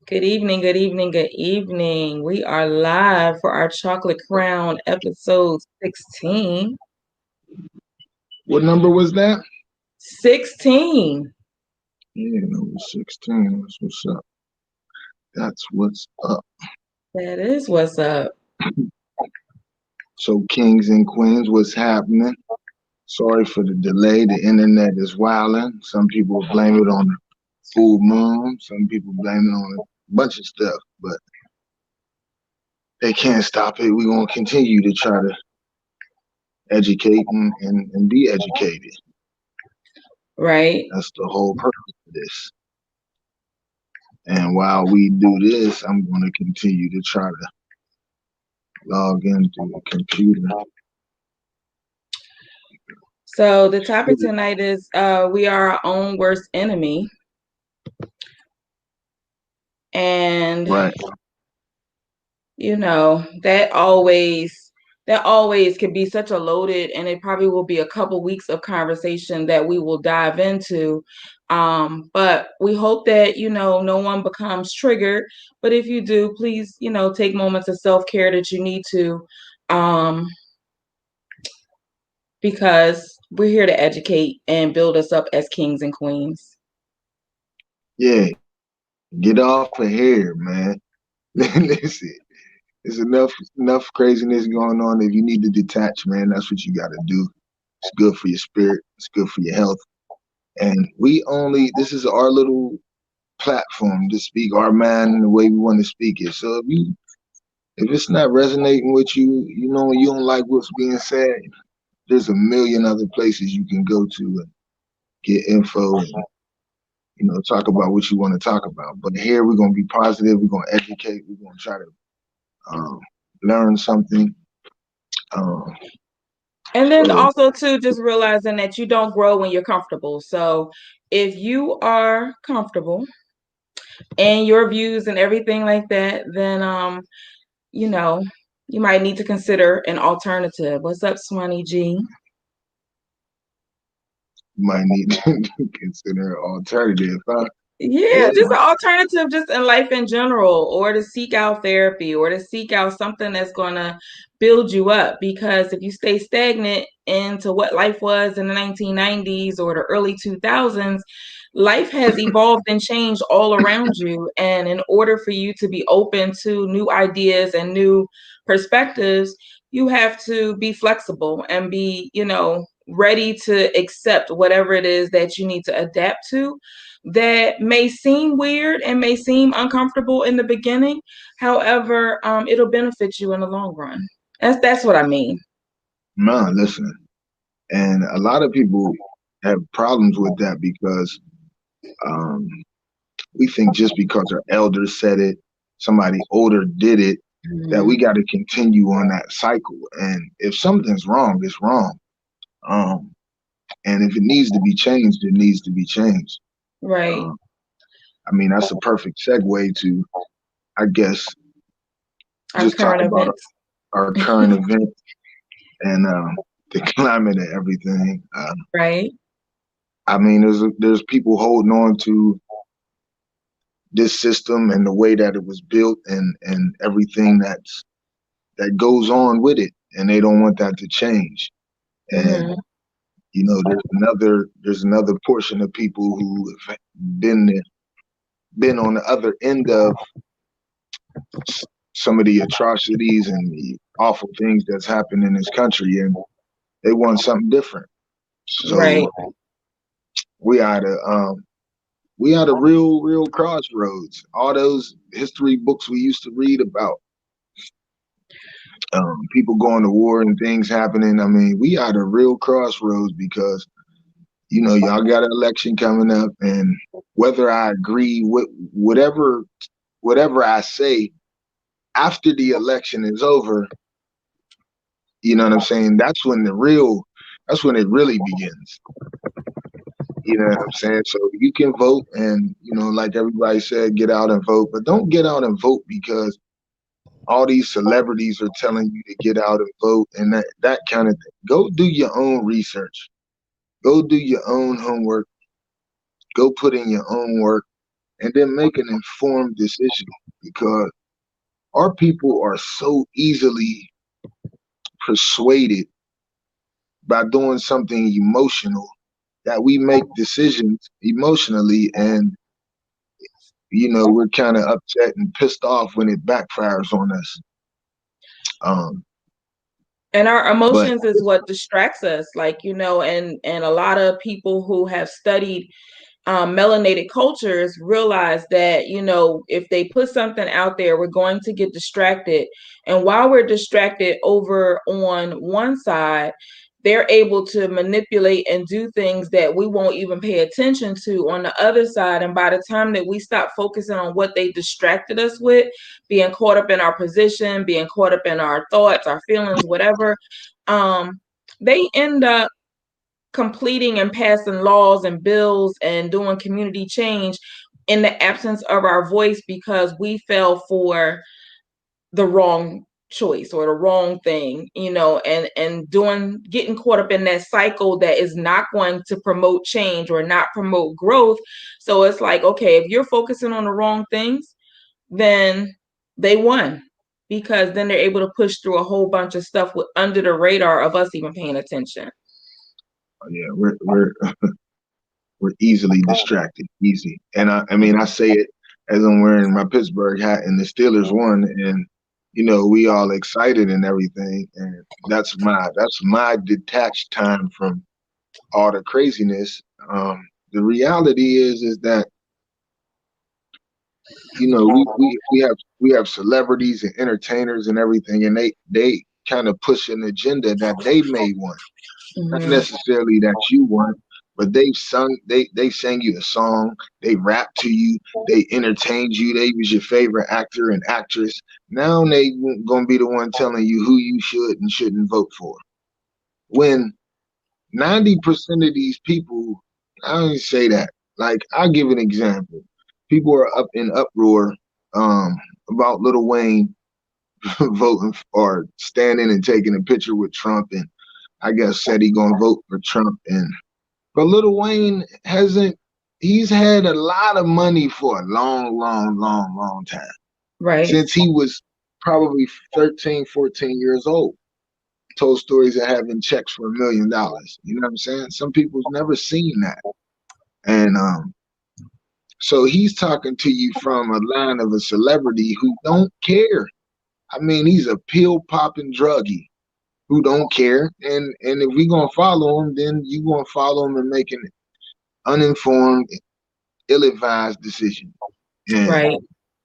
Good evening, good evening, good evening. We are live for our Chocolate Crown episode 16. What number was that? 16. Yeah, number 16. That's what's up. That's what's up. That is what's up. So, kings and queens, what's happening? Sorry for the delay. The internet is wilding. Some people blame it on the full moon. Some people blame it on a bunch of stuff, but they can't stop it. We're going to continue to try to educate and be educated. Right. That's the whole purpose of this. And while we do this, I'm going to continue to try to log into the computer. So the topic tonight is we are our own worst enemy. And Right. that always could be such a loaded, and it probably will be a couple weeks of conversation that we will dive into. But we hope that, no one becomes triggered. But if you do, please, take moments of self-care that you need to, um, because we're here to educate and build us up as kings and queens. Yeah, get off of here, man. Listen, there's enough craziness going on. If you need to detach, man, that's what you got to do. It's good for your spirit. It's good for your health. And this is our little platform to speak our mind the way we want to speak it. So if it's not resonating with you, you don't like what's being said, there's a million other places you can go to and get info and talk about what you want to talk about. But here we're gonna be positive. We're gonna educate. We're gonna try to learn something. Um, And then so also too, just realizing that you don't grow when you're comfortable. So if you are comfortable and your views and everything like that, then you know, you might need to consider an alternative. What's up, Swanee G? you might need to consider an alternative. Yeah, Yeah, just an alternative just in life in general, or to seek out therapy, or to seek out something that's gonna build you up. Because if you stay stagnant into what life was in the 1990s or the early 2000s, life has evolved and changed all around you. And in order for you to be open to new ideas and new perspectives, you have to be flexible and be, ready to accept whatever it is that you need to adapt to, that may seem weird and may seem uncomfortable in the beginning. However, it'll benefit you in the long run. That's what I mean. man, listen. And a lot of people have problems with that because um, we think just because our elders said it, somebody older did it, that we got to continue on that cycle. And if something's wrong, it's wrong. Um, and if it needs to be changed, it needs to be changed. Right. Um, I mean, that's a perfect segue to, I guess, Our just talk current about events. our current events and the climate and everything. Right. I mean, there's people holding on to this system and the way that it was built and everything that goes on with it, and they don't want that to change. And there's another portion of people who have been on the other end of some of the atrocities and the awful things that's happened in this country, and they want something different. Right. So we are the real crossroads. All those history books we used to read about people going to war and things happening. I mean, we are the real crossroads because y'all got an election coming up, and whether I agree with whatever I say after the election is over, you know what I'm saying? That's when it really begins. You know what I'm saying? So you can vote, and like everybody said, get out and vote, but don't get out and vote because all these celebrities are telling you to get out and vote and that kind of thing. Go do your own research. Go do your own homework. Go put in your own work and then make an informed decision, because our people are so easily persuaded by doing something emotional that we make decisions emotionally, and we're kind of upset and pissed off when it backfires on us. um And our but emotions is what distracts us, and a lot of people who have studied melanated cultures realize that, if they put something out there, we're going to get distracted. And while we're distracted over on one side, they're able to manipulate and do things that we won't even pay attention to on the other side. And by the time that we stop focusing on what they distracted us with, being caught up in our position, being caught up in our thoughts, our feelings, whatever, they end up completing and passing laws and bills and doing community change in the absence of our voice, because we fell for the wrong choice or the wrong thing, and getting caught up in that cycle that is not going to promote change or not promote growth. So it's like, okay, if you're focusing on the wrong things, then they won, because then they're able to push through a whole bunch of stuff under the radar of us even paying attention. yeah, we're easily distracted, easy. And I mean, I say it as I'm wearing my Pittsburgh hat and the Steelers won, and we all excited and everything. And that's my detached time from all the craziness. The reality is that we have celebrities and entertainers and everything, and they kind of push an agenda that they may want, not Mm-hmm. necessarily that you want, but they sang you a song, they rap to you, they entertained you, they was your favorite actor and actress. Now they gonna be the one telling you who you should and shouldn't vote for. When 90% of these people, I don't even say that. Like, I'll give an example. People are up in uproar um, about Lil Wayne voting or standing and taking a picture with Trump, and I guess said he gonna vote for Trump. And but Lil Wayne hasn't. He's had a lot of money for a long, long, long, long time, Right. since he was probably 13, 14 years old. Told stories of having checks for $1 million. You know what I'm saying? Some people's never seen that. And so he's talking to you from a line of a celebrity who don't care. I mean, he's a pill popping druggie who don't care. And if we gonna follow him, then you gonna follow him and make an uninformed, ill-advised decision. And Right.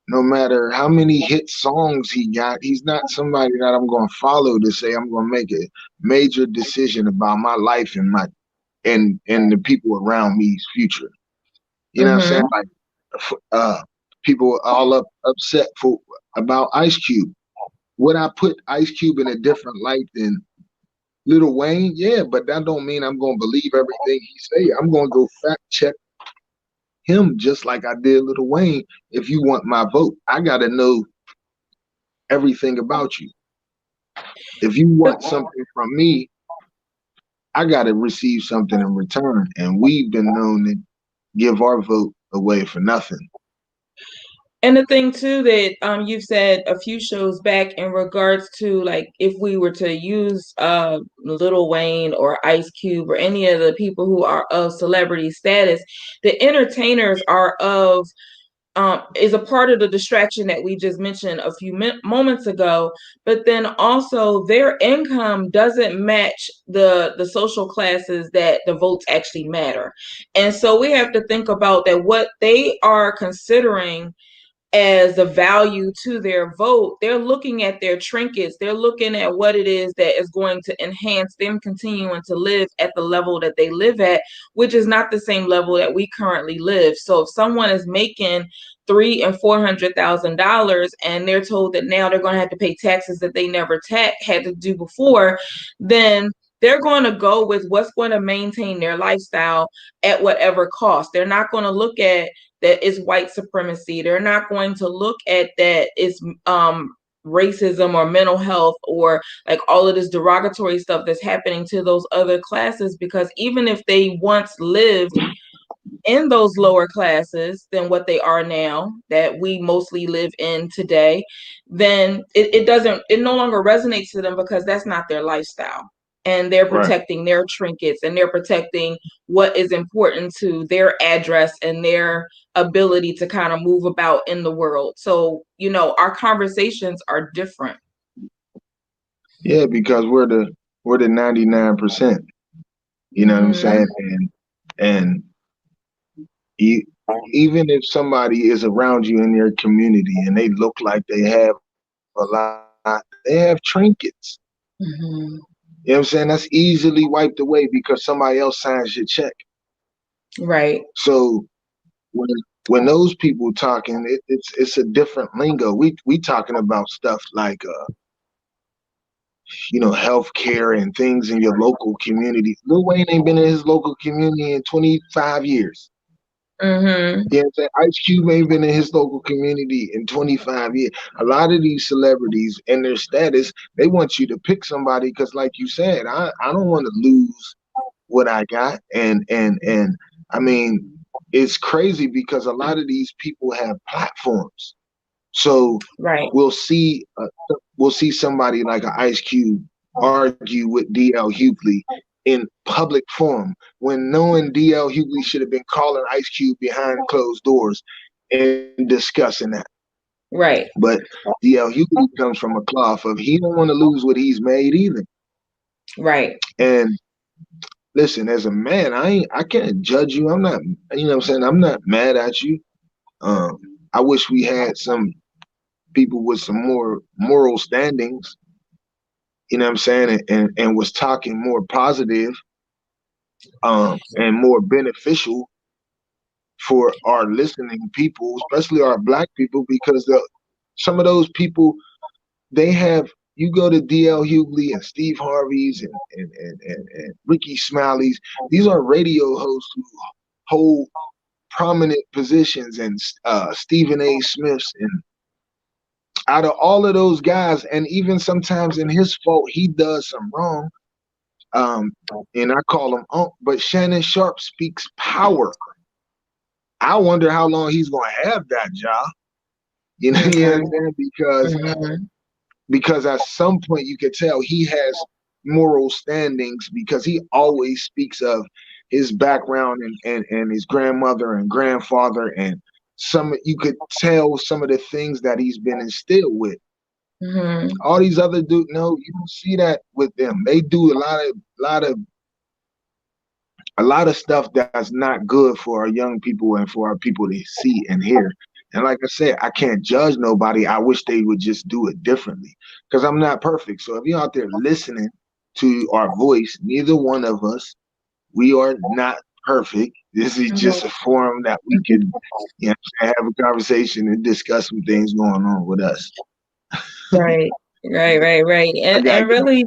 no matter how many hit songs he got, he's not somebody that I'm gonna follow to say I'm gonna make a major decision about my life and my and the people around me's future. You know what I'm saying? Mm-hmm. Like, people are all upset for about Ice Cube. Would I put Ice Cube in a different light than Lil Wayne? Yeah, but that don't mean I'm gonna believe everything he say. I'm gonna go fact check him just like I did Lil Wayne. If you want my vote, I gotta know everything about you. If you want something from me, I gotta receive something in return. And we've been known to give our vote away for nothing. And the thing too that you've said a few shows back in regards to, like, if we were to use Lil Wayne or Ice Cube or any of the people who are of celebrity status, the entertainers are of is a part of the distraction that we just mentioned a few moments ago. But then also their income doesn't match the social classes that the votes actually matter. And so we have to think about that what they are considering as a value to their vote. They're looking at their trinkets. They're looking at what it is that is going to enhance them continuing to live at the level that they live at, which is not the same level that we currently live. So if someone is making $300,000 and $400,000 and they're told that now they're going to have to pay taxes that they never had to do before, then they're going to go with what's going to maintain their lifestyle at whatever cost. They're not going to look at that it's white supremacy. They're not going to look at that it's racism or mental health or like all of this derogatory stuff that's happening to those other classes, because even if they once lived in those lower classes than what they are now, that we mostly live in today, then it no longer resonates to them because that's not their lifestyle. And they're Right. protecting their trinkets and they're protecting what is important to their address and their ability to kind of move about in the world. So, our conversations are different. Yeah, because we're the 99%. You know what I'm saying? Mm-hmm. And e- even if somebody is around you in your community and they look like they have a lot, they have trinkets. Mm-hmm. You know what I'm saying? That's easily wiped away because somebody else signs your check. Right. So when when those people talking, it's a different lingo. We talking about stuff like healthcare and things in your local community. Lil Wayne ain't been in his local community in 25 years. Mm-hmm. You know what I'm saying? Ice Cube ain't been in his local community in 25 years. A lot of these celebrities and their status, they want you to pick somebody because, like you said, I don't want to lose what I got. And I mean, it's crazy because a lot of these people have platforms. So Right. we'll see uh, we'll see somebody like an Ice Cube argue with DL Hughley in public forum when knowing DL Hughley should have been calling Ice Cube behind closed doors and discussing that. Right. But DL Hughley comes from a cloth of he don't want to lose what he's made either. Right. And listen, as a man, I can't judge you. I'm not, you know what I'm saying? I'm not mad at you. Um, I wish we had some people with some more moral standings, you know what I'm saying, and was talking more positive and more beneficial for our listening people, especially our black people, because some of those people, they have, you go to DL Hughley and Steve Harvey's and Ricky Smiley's, these are radio hosts who hold prominent positions, and Stephen A. Smith's, and out of all of those guys, and even sometimes in his fault, he does some wrong. Um, and I call him Unc, but Shannon Sharp speaks power. I wonder how long he's gonna have that job. You know what I'm saying? Mm-hmm. Because at some point you could tell he has moral standings because he always speaks of his background and his grandmother and grandfather, and some you could tell some of the things that he's been instilled with. Mm-hmm. All these other dudes, no, you don't see that with them. They do a lot of stuff that's not good for our young people and for our people to see and hear. And like I said, I can't judge nobody. I wish they would just do it differently because I'm not perfect. So if you're out there listening to our voice, neither one of us, we are not perfect. This is just a forum that we can, have a conversation and discuss some things going on with us. Right. Right. Right. Right. I And gotta and get really,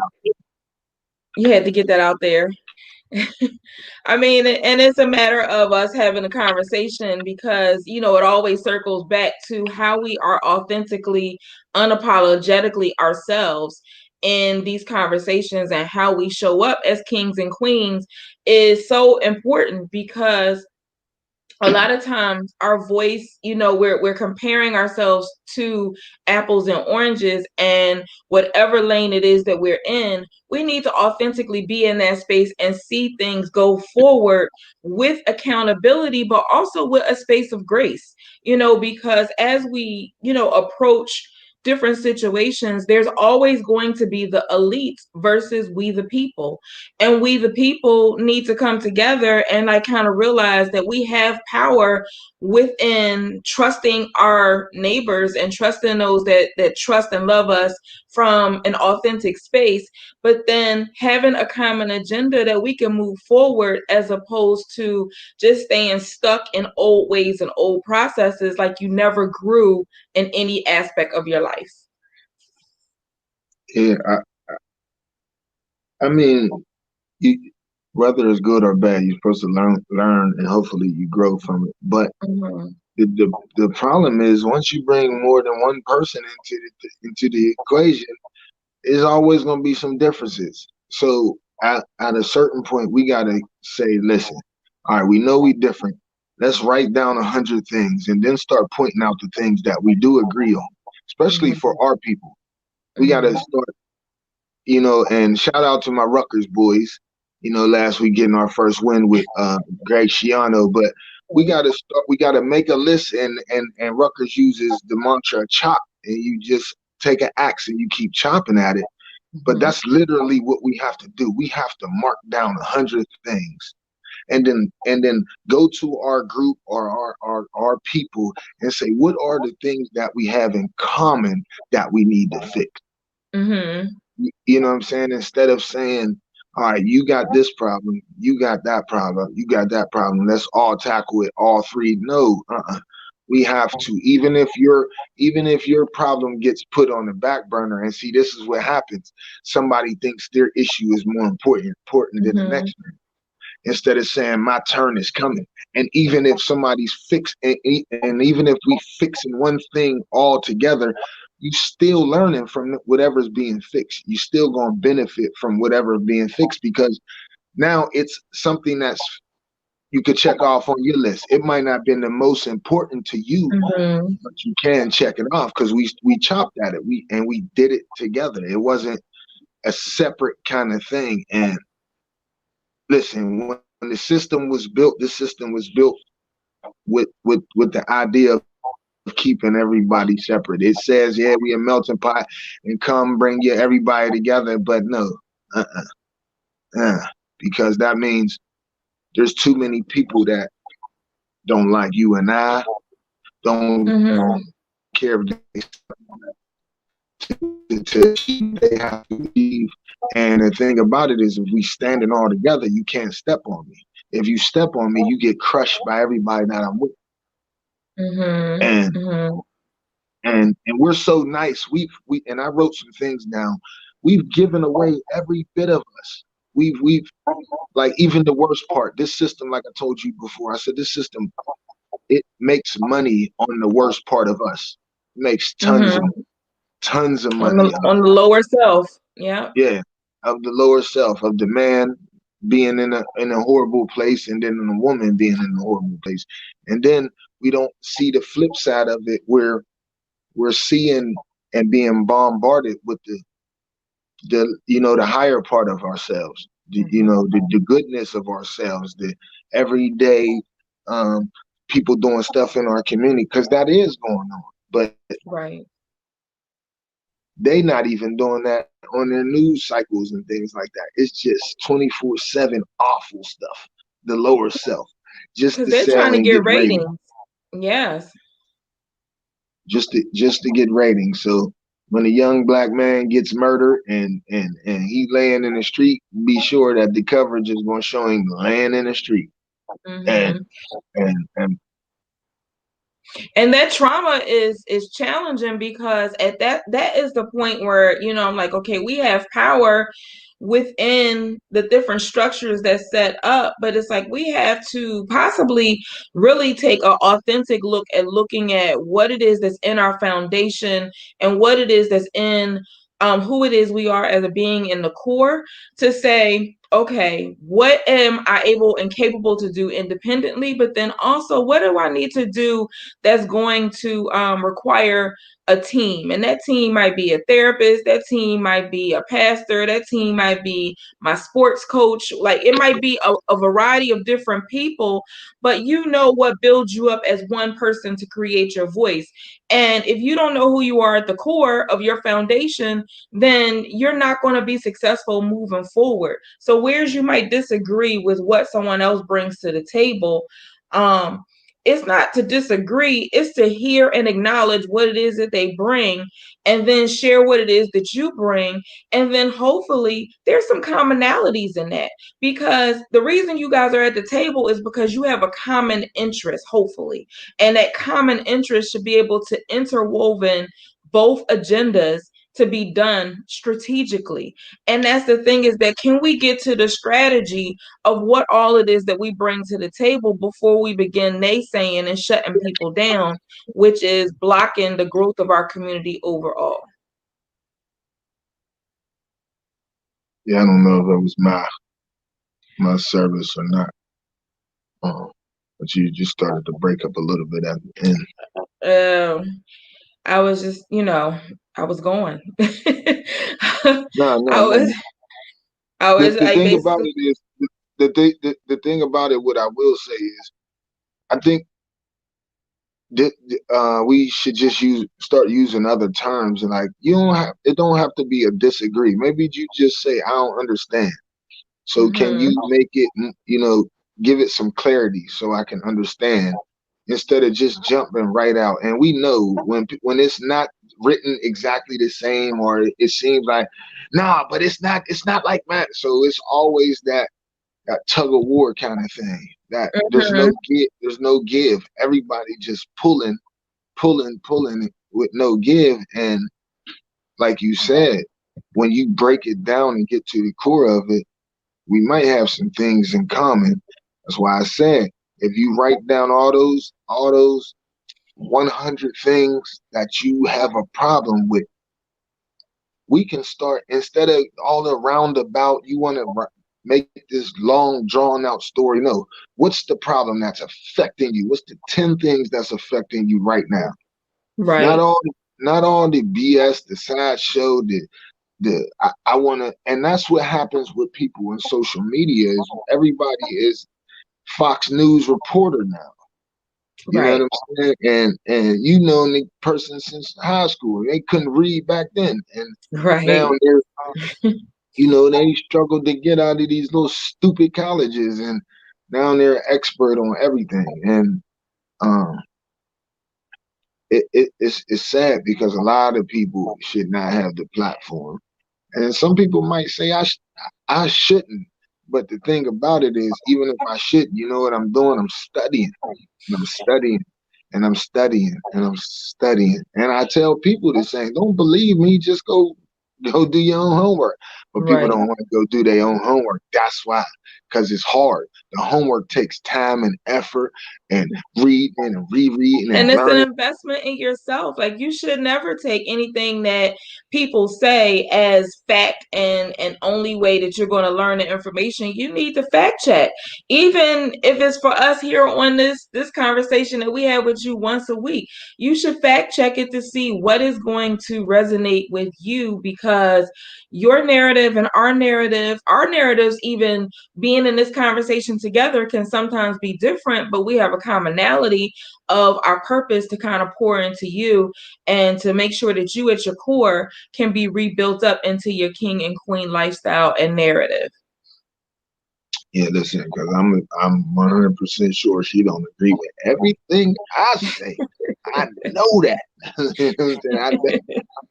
you had to get that out there. I mean, and it's a matter of us having a conversation because, it always circles back to how we are authentically, unapologetically ourselves in these conversations, and how we show up as kings and queens is so important because a lot of times our voice, we're comparing ourselves to apples and oranges, and whatever lane it is that we're in, we need to authentically be in that space and see things go forward with accountability, but also with a space of grace, because as we, approach different situations, there's always going to be the elite versus we the people. And we the people need to come together and like kind of realize that we have power within trusting our neighbors and trusting those that trust and love us from an authentic space, but then having a common agenda that we can move forward, as opposed to just staying stuck in old ways and old processes, like you never grew in any aspect of your life. yeah. I mean, you, whether it's good or bad, you're supposed to learn, and hopefully you grow from it. But Mm-hmm. the problem is once you bring more than one person into the equation, there's always going to be some differences. So at a certain point, we got to say, listen, all right, we know we different. Let's write down 100 things and then start pointing out the things that we do agree on, especially for Mhm. our people. We got to Mhm. start, and shout out to my Rutgers boys, last week getting our first win with Greg Schiano. But we got to start, we got to make a list, and Rutgers uses the mantra chop, and you just take an axe and you keep chopping at it. But Mhm. that's literally what we have to do. We have to mark down 100 things and then go to our group or our people and say, what are the things that we have in common that we need to fix? Mhm. You know what I'm saying? Instead of saying, all right, you got this problem, you got that problem, you got that problem, let's all tackle it, all three. No, we have to, even if your problem gets put on the back burner. And see, this is what happens. Somebody thinks their issue is more important than the Mhm. next, instead of saying my turn is coming. And even if somebody's fixed, and even if we fixing one thing all together, you still learning from whatever's being fixed. You still gonna benefit from whatever being fixed, because now it's something that's you could check off on your list. It might not have been the most important to you, Mhm. but you can check it off because we chopped at it. We did it together. It wasn't a separate kind of thing. And listen, when the system was built, this system was built with the idea of keeping everybody separate. It says, yeah, we a melting pot and come bring you everybody together, but no, uh-uh, because that means there's too many people that don't like you and I, don't Mhm. care if to achieve, they have to leave. And the thing about it is, if we standing all together, you can't step on me. If you step on me, you get crushed by everybody that I'm with. Mhm. And Mhm. and we're so nice. We and I wrote some things down. We've given away every bit of us. We've like, even the worst part. This system, like I told you before, I said this system, it makes money on the worst part of us. It makes Mhm. tons of On money. the on the lower self. Yeah. Yeah, of the lower self, of the man being in a horrible place, and then in a woman being in a horrible place. And then we don't see the flip side of it, where we're seeing and being bombarded with the higher part of ourselves, Mhm. the goodness of ourselves, the everyday um, people doing stuff in our community, because that is going on. But Right. they not even doing that on their news cycles and things like that. It's just 24/7 awful stuff. The lower self, just Because to they're sell trying to and get get ratings, ratings. Yes. just to get ratings. So when a young black man gets murdered and he laying in the street, be sure that the coverage is going to show him laying in the street. And Mhm. and And that trauma is challenging because at that is the point where, I'm like, okay, we have power within the different structures that's set up, but it's like we have to possibly really take an authentic look at looking at what it is that's in our foundation and what it is that's in who it is we are as a being in the core, to say, okay, what am I able and capable to do independently? But then also, what do I need to do that's going to require a team? And that team might be a therapist, that team might be a pastor, that team might be my sports coach. Like, it might be a variety of different people, but you know what builds you up as one person to create your voice. And if you don't know who you are at the core of your foundation, then you're not going to be successful moving forward. So whereas you might disagree with what someone else brings to the table, um, it's not to disagree, it's to hear and acknowledge what it is that they bring, and then share what it is that you bring. And then hopefully there's some commonalities in that, because the reason you guys are at the table is because you have a common interest, hopefully. And that common interest should be able to interwoven both agendas to be done strategically. And that's the thing, is that can we get to the strategy of what all it is that we bring to the table before we begin naysaying and shutting people down, which is blocking the growth of our community overall. yeah, I don't know if it was my service or not. But you just started to break up a little bit at the end. I was just, I was going. No, no, I no. was, I The was, the I thing about basically, it is the thing about it. What I will say is, I think we should just start using other terms, and like you don't have it don't have to be a disagree. Maybe you just say I don't understand. So can you hmm make it, give it some clarity so I can understand instead of just jumping right out. And we know when it's not written exactly the same, or it seems like, nah, but it's not like that. So it's always that tug of war kind of thing. That hmm there's no give. Everybody just pulling with no give. And like you said, when you break it down and get to the core of it, we might have some things in common. That's why I said if you write down all those 100 things that you have a problem with, we can start instead of all the roundabout. You want to make this long drawn out story. No, what's the problem that's affecting you? What's the 10 things that's affecting you right now? Not right, all not all the BS, the sideshow, I want to, and that's what happens with people in social media is everybody is Fox News reporter now. You know what right, I'm saying? And you know the person since high school. They couldn't read back then, and now right, they struggled to get out of these little stupid colleges, and now they're expert on everything. And um, it's sad because a lot of people should not have the platform. And some people might say I shouldn't. But the thing about it is, even if I shouldn't, you know what I'm doing? I'm studying and I'm studying and I'm studying and I'm studying. And I tell people the same, don't believe me, just go do your own homework. But people right. don't want to go do their own homework. That's why, because it's hard. The homework takes time and effort and reading and rereading and And it's an learning. investment in yourself. Like you should never take anything that people say as fact and only way that you're going to learn the information. You need to fact check. Even if it's for us here on this conversation that we have with you once a week, you should fact check it to see what is going to resonate with you because your narrative and our narratives even being in this conversation together can sometimes be different, but we have a commonality of our purpose to kind of pour into you and to make sure that you at your core can be rebuilt up into your king and queen lifestyle and narrative. Yeah, listen, because I'm 100% sure she don't agree with everything I say. I know that. You know what I'm saying?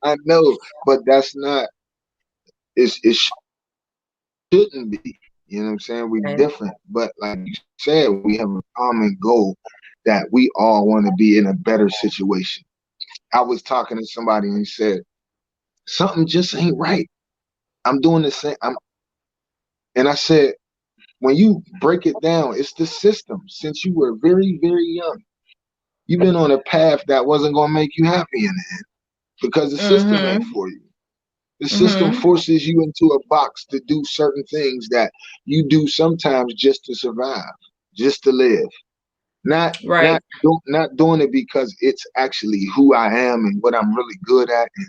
I know, but that's not. It shouldn't be. You know what I'm saying? We Okay. different, but like you said, we have a common goal that we all want to be in a better situation. I was talking to somebody and he said something just ain't right. I'm doing the same. And I said, when you break it down, it's the system. Since you were very, very young, you've been on a path that wasn't going to make you happy in the end because the system ain't Mm-hmm. for you. The system Mm-hmm. forces you into a box to do certain things that you do sometimes just to survive, just to live. Not Right. not not doing it because it's actually who I am and what I'm really good at and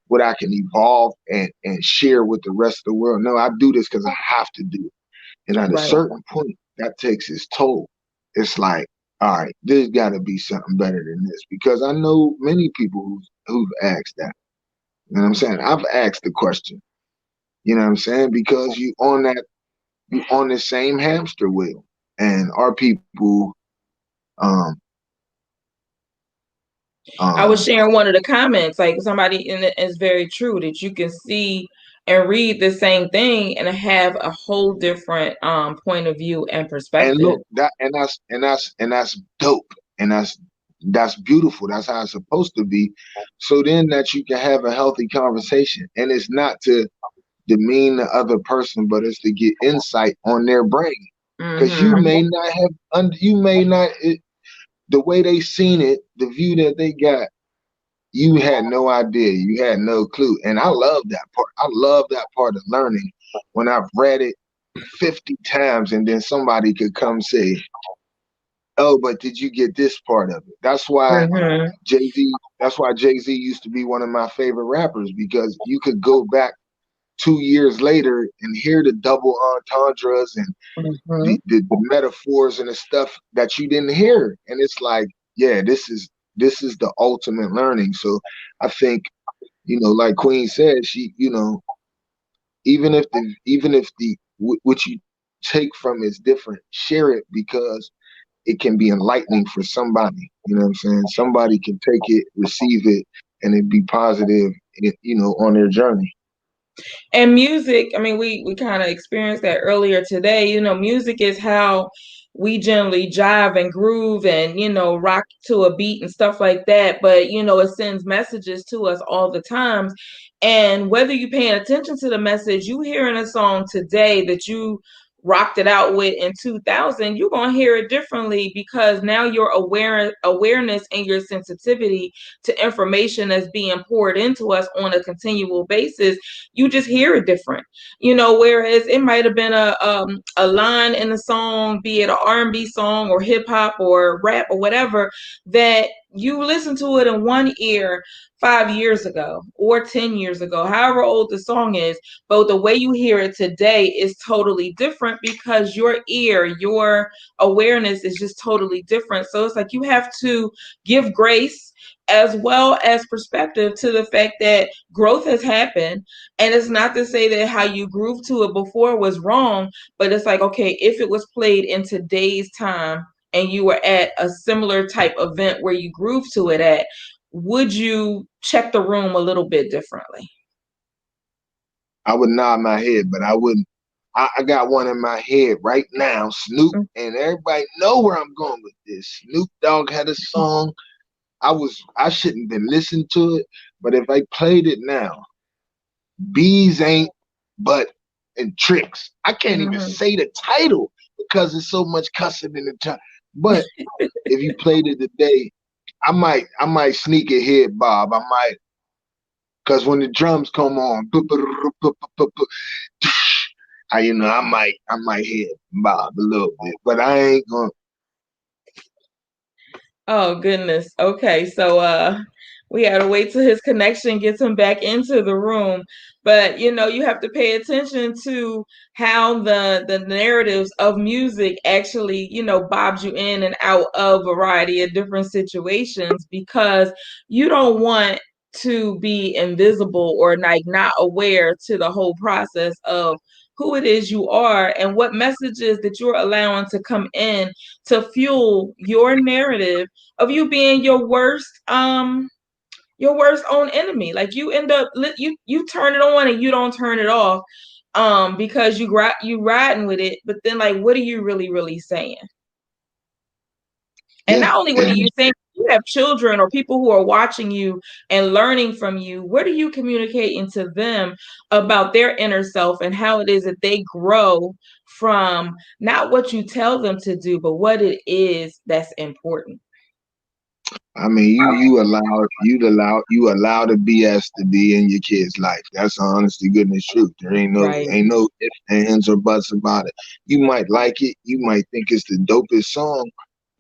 what I can evolve and share with the rest of the world. No, I do this because I have to do it. And at a Right. certain point, that takes its toll. It's like, all right, there's got to be something better than this because I know many people who've asked that. You know what I'm saying? I've asked the question. You know what I'm saying? Because you on the same hamster wheel, and our people, um, I was um, sharing one of the comments, like somebody, and it's very true that you can see and read the same thing and have a whole different point of view and and perspective. look that, and that's dope, and that's beautiful. That's how it's supposed to be. So then that you can have a healthy conversation, and it's not to demean the other person, but it's to get insight on their brain. Because you Mm-hmm. may not have, you may not, the way they seen it, the view that they got, you had no idea, you had no clue. And I love that part. I love that part of learning when I've read it 50 times and then somebody could come say, oh, but did you get this part of it? That's why Mm-hmm. Jay-Z, that's why Jay-Z used to be one of my favorite rappers, because you could go back 2 years later and hear the double entendres and Mm-hmm. the metaphors and the stuff that you didn't hear. And it's like, yeah, this is the ultimate learning. So I think, like Queen said, she, what you take from is different, share it, because it can be enlightening for somebody. You know what I'm saying? Somebody can take it, receive it, and it be positive, on their journey. And music, I mean, we kind of experienced that earlier today. Music is how we generally jive and groove and, rock to a beat and stuff like that. But, it sends messages to us all the time. And whether you're paying attention to the message, you hearing a song today that you rocked it out with in 2000, you're going to hear it differently, because now your awareness and your sensitivity to information that's being poured into us on a continual basis, you just hear it different. Whereas it might have been a line in the song, be it an R&B song or hip hop or rap or whatever, that you listen to it in one ear 5 years ago or 10 years ago, however old the song is, but the way you hear it today is totally different, because your ear, your awareness is just totally different. So it's like you have to give grace as well as perspective to the fact that growth has happened. And it's not to say that how you grooved to it before was wrong, but it's like, okay, if it was played in today's time and you were at a similar type event where you grooved to it at, would you check the room a little bit differently? I would nod my head, but I wouldn't. I got one in my head right now, Snoop, and everybody know where I'm going with this. Snoop Dogg had a song. I shouldn't have been listening to it, but if I played it now, bees ain't but and tricks. I can't even Mm-hmm. say the title because there's so much cussing in the time. But if you played it today, I might sneak ahead, Bob. I might, because when the drums come on, I might hit Bob a little bit, but I ain't gonna. Oh goodness. Okay, so we had to wait till his connection gets him back into the room. But you have to pay attention to how the narratives of music actually, bobs you in and out of a variety of different situations, because you don't want to be invisible or like not aware to the whole process of who it is you are and what messages that you're allowing to come in to fuel your narrative of you being your worst own enemy. Like you end up you turn it on and you don't turn it off, because you riding with it, but then like what are you really saying? And Yeah, not only what are and you saying, you have children or people who are watching you and learning from you. What are you communicating to them about their inner self and how it is that they grow from not what you tell them to do, but what it is that's important? I mean, you allow the BS to be in your kid's life. That's the honest to goodness truth. There Right. ain't no ifs, ands, or buts about it. You might like it, you might think it's the dopest song,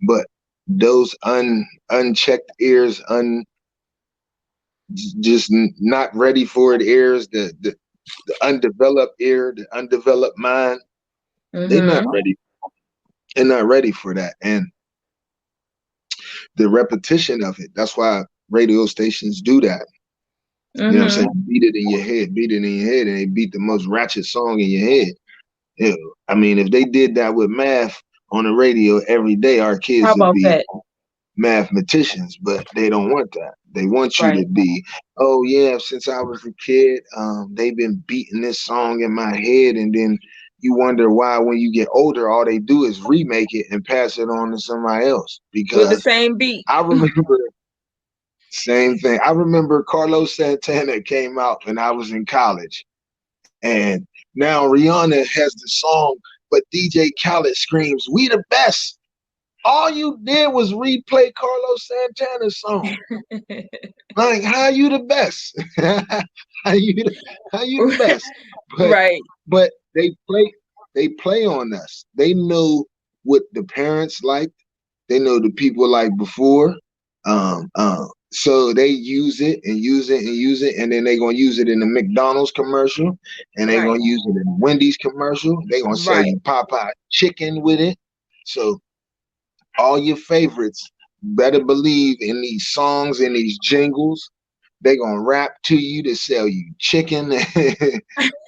but those unchecked ears, just not ready for it ears, the undeveloped ear, the undeveloped mind, they're not Mm-hmm. ready. They're not ready for that, and the repetition of it. That's why radio stations do that. You know what I'm Mm-hmm. saying? Beat it in your head, beat it in your head, and they beat the most ratchet song in your head. I mean, if they did that with math on the radio every day, our How kids would about be that? mathematicians, but they don't want that. They want you Right. to be, oh yeah, since I was a kid, they've been beating this song in my head, and then you wonder why when you get older, all they do is remake it and pass it on to somebody else. With the Because same beat. I remember same thing. I remember Carlos Santana came out when I was in college, and now Rihanna has the song, but DJ Khaled screams, "We the best." All you did was replay Carlos Santana's song. Like, how you the best? how you the, how you the best? But Right. but they play on us. They know what the parents like. They know the people like before. So they use it and use it and use it, and then they're gonna use it in the McDonald's commercial, and they're Right. gonna use it in the Wendy's commercial. They're gonna sell Right. you Popeye chicken with it. So all your favorites better believe in these songs and these jingles. They're gonna rap to you to sell you chicken.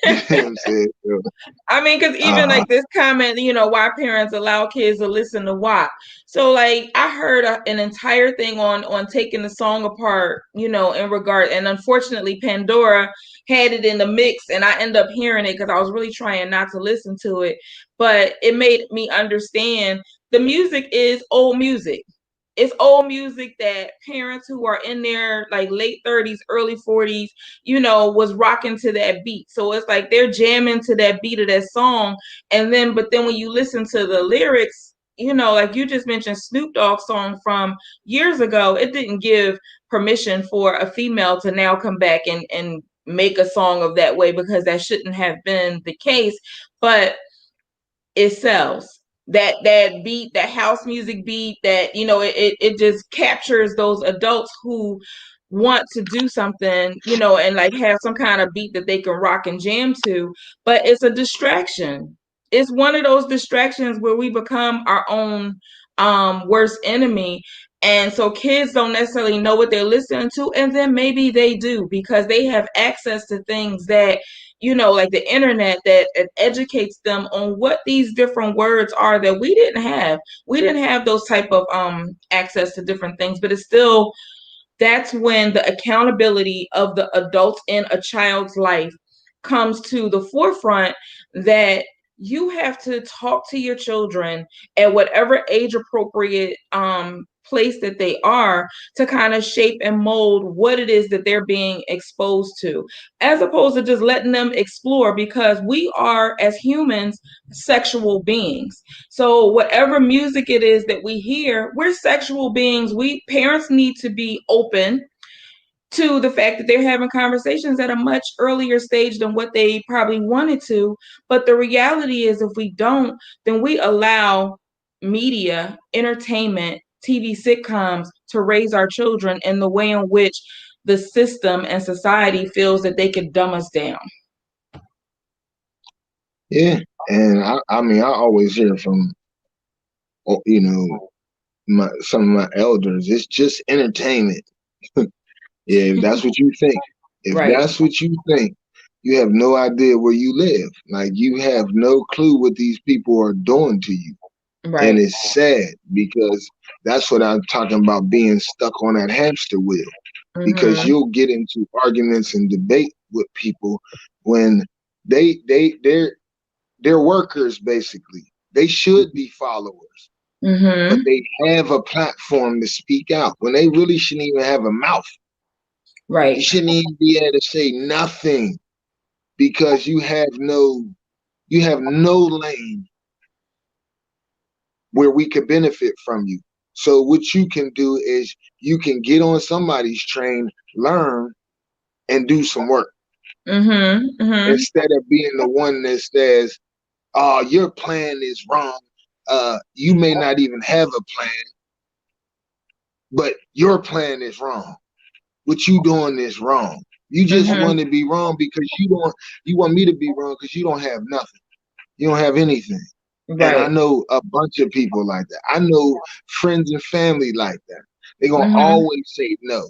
You know what I'm saying? So, I mean, because even uh, like this comment, why parents allow kids to listen to WAP. So like I heard an entire thing on taking the song apart, in regard, and unfortunately Pandora had it in the mix, and I ended up hearing it because I was really trying not to listen to it, but it made me understand the music is old music. It's old music that parents who are in their like late 30s, early 40s, was rocking to that beat. So it's like they're jamming to that beat of that song. But then when you listen to the lyrics, like you just mentioned Snoop Dogg song from years ago, it didn't give permission for a female to now come back and make a song of that way, because that shouldn't have been the case. But it sells. That beat, that house music beat, that it just captures those adults who want to do something, and like have some kind of beat that they can rock and jam to. But it's a distraction. It's one of those distractions where we become our own worst enemy. And so kids don't necessarily know what they're listening to, and then maybe they do because they have access to things that, like the internet, that it educates them on what these different words are that we didn't have. We didn't have those type of access to different things, but it's still, that's when the accountability of the adults in a child's life comes to the forefront, that you have to talk to your children at whatever age appropriate place that they are, to kind of shape and mold what it is that they're being exposed to, as opposed to just letting them explore, because we are, as humans, sexual beings. So whatever music it is that we hear, we're sexual beings. We parents need to be open to the fact that they're having conversations at a much earlier stage than what they probably wanted to. But the reality is, if we don't, then we allow media, entertainment, TV sitcoms to raise our children in the way in which the system and society feels that they could dumb us down. yeah, and I mean, I always hear from, you know, some of my elders. It's just entertainment. Yeah, if that's what you think, if Right, that's what you think, you have no idea where you live. Like you have no clue what these people are doing to you. And right. it's sad because that's what I'm talking about, being stuck on that hamster wheel. Because Mm-hmm. you'll get into arguments and debate with people when they're workers basically. They should be followers, but Mm-hmm. they have a platform to speak out when they really shouldn't even have a mouth. You Right. shouldn't even be able to say nothing because you have no lane where we could benefit from you. So what you can do is you can get on somebody's train, learn, and do some work Mm-hmm. Mm-hmm. instead of being the one that says, "Oh, your plan is wrong." You may not even have a plan, but your plan is wrong. What you doing is wrong. You just Mm-hmm. want to be wrong because you want me to be wrong because you don't have nothing. You don't have anything. And I Right. know a bunch of people like that. I know friends and family like that. They're gonna Mm-hmm. always say no,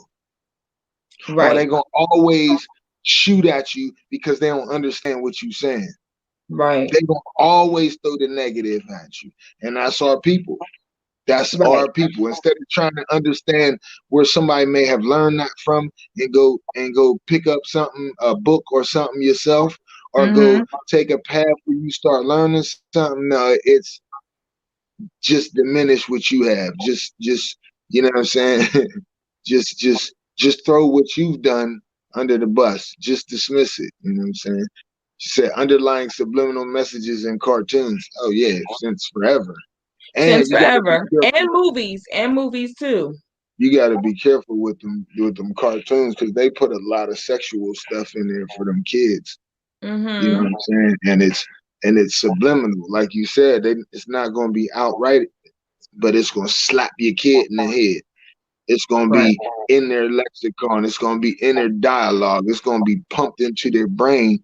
or Right. they're gonna always shoot at you because they don't understand what you're saying. Right. They're gonna always throw the negative at you. And that's our people. That's Right. our people. Instead of trying to understand where somebody may have learned that from and go pick up something, a book or something yourself, or go Mm-hmm. take a path where you start learning something. No, it's just diminish what you have. Just you know what I'm saying? Just throw what you've done under the bus. Just dismiss it. You know what I'm saying? She said underlying subliminal messages in cartoons. Oh yeah, since forever. And Since you got to be forever. careful. And movies too. You got to be careful with them cartoons because they put a lot of sexual stuff in there for them kids. You know what Mm-hmm. I'm saying? And it's subliminal, like you said. It's not going to be outright. but it's gonna slap your kid in the head. It's gonna Right. be in their lexicon. It's gonna be in their dialogue. It's gonna be pumped into their brain,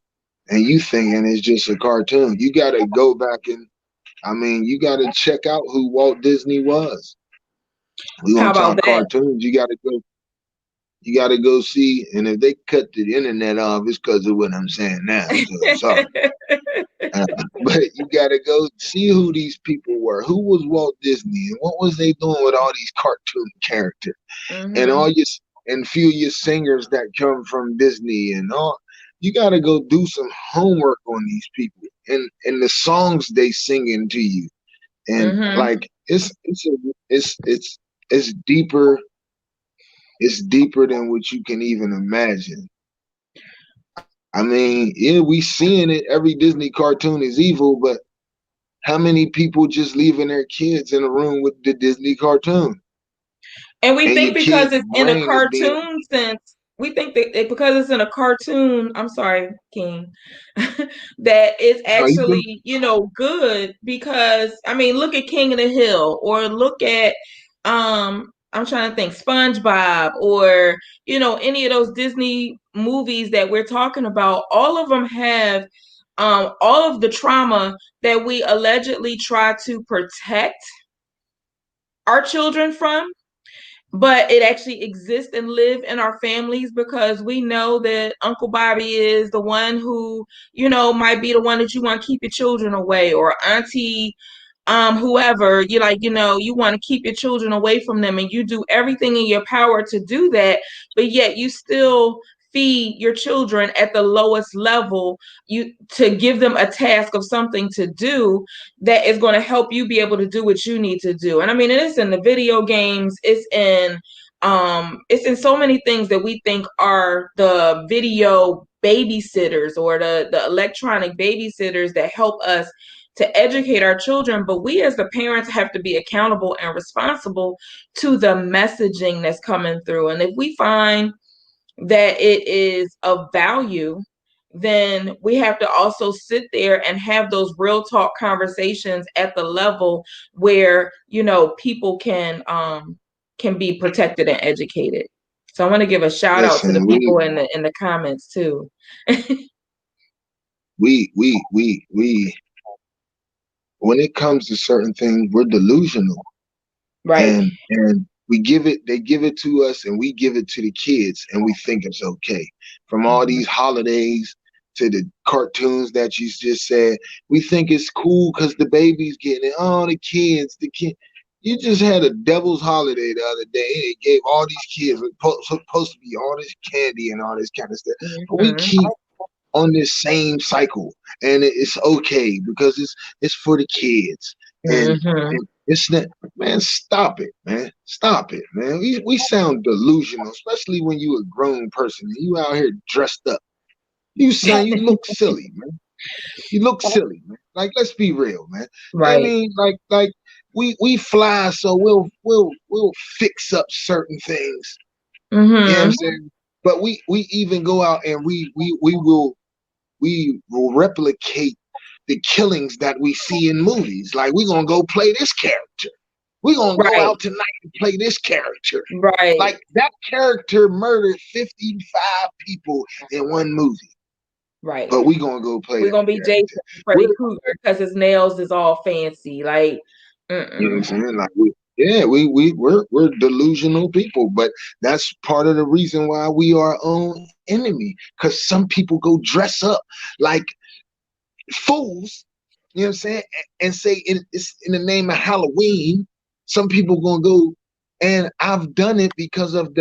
and you thinking it's just a cartoon. You gotta go back and, I mean, you gotta check out who Walt Disney was. We How gonna about talk that? cartoons. You gotta go see. And if they cut the internet off, it's because of what I'm saying now. So sorry. But you gotta go see who these people were. Who was Walt Disney, and what was they doing with all these cartoon characters, and Mm-hmm. all your and few of your singers that come from Disney and all. You gotta go do some homework on these people and the songs they singing to you. And Mm-hmm. like it's deeper. It's deeper than what you can even imagine. I mean, yeah, we seeing it. Every Disney cartoon is evil, but how many people just leaving their kids in a room with the Disney cartoon? And we And think your because kid's it's in a brain is being, cartoon sense, we think that because it's in a cartoon, I'm sorry, King, that it's no, you can, actually, good because I mean, look at King of the Hill or look at I'm trying to think SpongeBob or any of those Disney movies that we're talking about, all of them have all of the trauma that we allegedly try to protect our children from, but it actually exists and live in our families because we know that Uncle Bobby is the one who, might be the one that you want to keep your children away, or Auntie whoever, you want to keep your children away from them, and you do everything in your power to do that, but yet you still feed your children at the lowest level, you to give them a task of something to do that is going to help you be able to do what you need to do. And I mean, it's in the video games, it's in so many things that we think are the video babysitters or the electronic babysitters that help us to educate our children, but we as the parents have to be accountable and responsible to the messaging that's coming through. And if we find that it is of value, then we have to also sit there and have those real talk conversations at the level where people can be protected and educated. So I want to give a shout out to the listen, people in the comments too. we, when it comes to certain things, we're delusional. Right. And they give it to us, and we give it to the kids, and we think it's okay. From all Mhm. these holidays to the cartoons that you just said, we think it's cool because the baby's getting it. Oh, the kid. You just had a devil's holiday the other day. It gave all these kids supposed to be all this candy and all this kind of stuff. But we Mhm. keep on this same cycle, and it's okay because it's for the kids, Mhm. and it's not. Man, stop it, man. Stop it, man. We sound delusional, especially when you a grown person and you out here dressed up. You look silly, man. You look silly, man. Like, let's be real, man. I Right. mean, like we fly, so we'll fix up certain things. You know what I'm Mhm. saying? But we even go out and we will replicate the killings that we see in movies. Like, we're gonna go play this character. We're gonna go Right. out tonight and play this character. Right. Like, that character murdered 55 people in one movie, Right. but we gonna go play We're that gonna be Jason character. Freddy We're, Krueger because his nails is all fancy. Like, you know mm-mm. what I'm saying? Like, we're delusional people, but that's part of the reason why we are our own enemy. Because some people go dress up like fools, you know what I'm saying, and say it's in the name of Halloween. Some people gonna go, and I've done it because of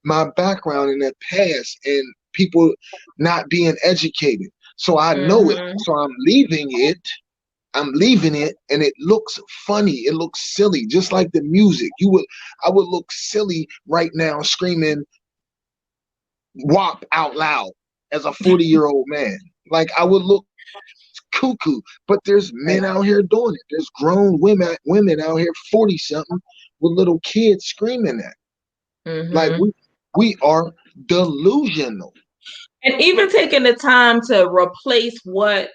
my background in the past and people not being educated. So I know it. Mhm. So I'm leaving it. I'm leaving it, and it looks funny. It looks silly, just like the music. I would look silly right now screaming "WAP" out loud as a 40-year-old man. Like, I would look cuckoo. But there's Right. men out here doing it. There's grown women out here 40 something with little kids screaming at. Like, Mhm. we are delusional. And even taking the time to replace what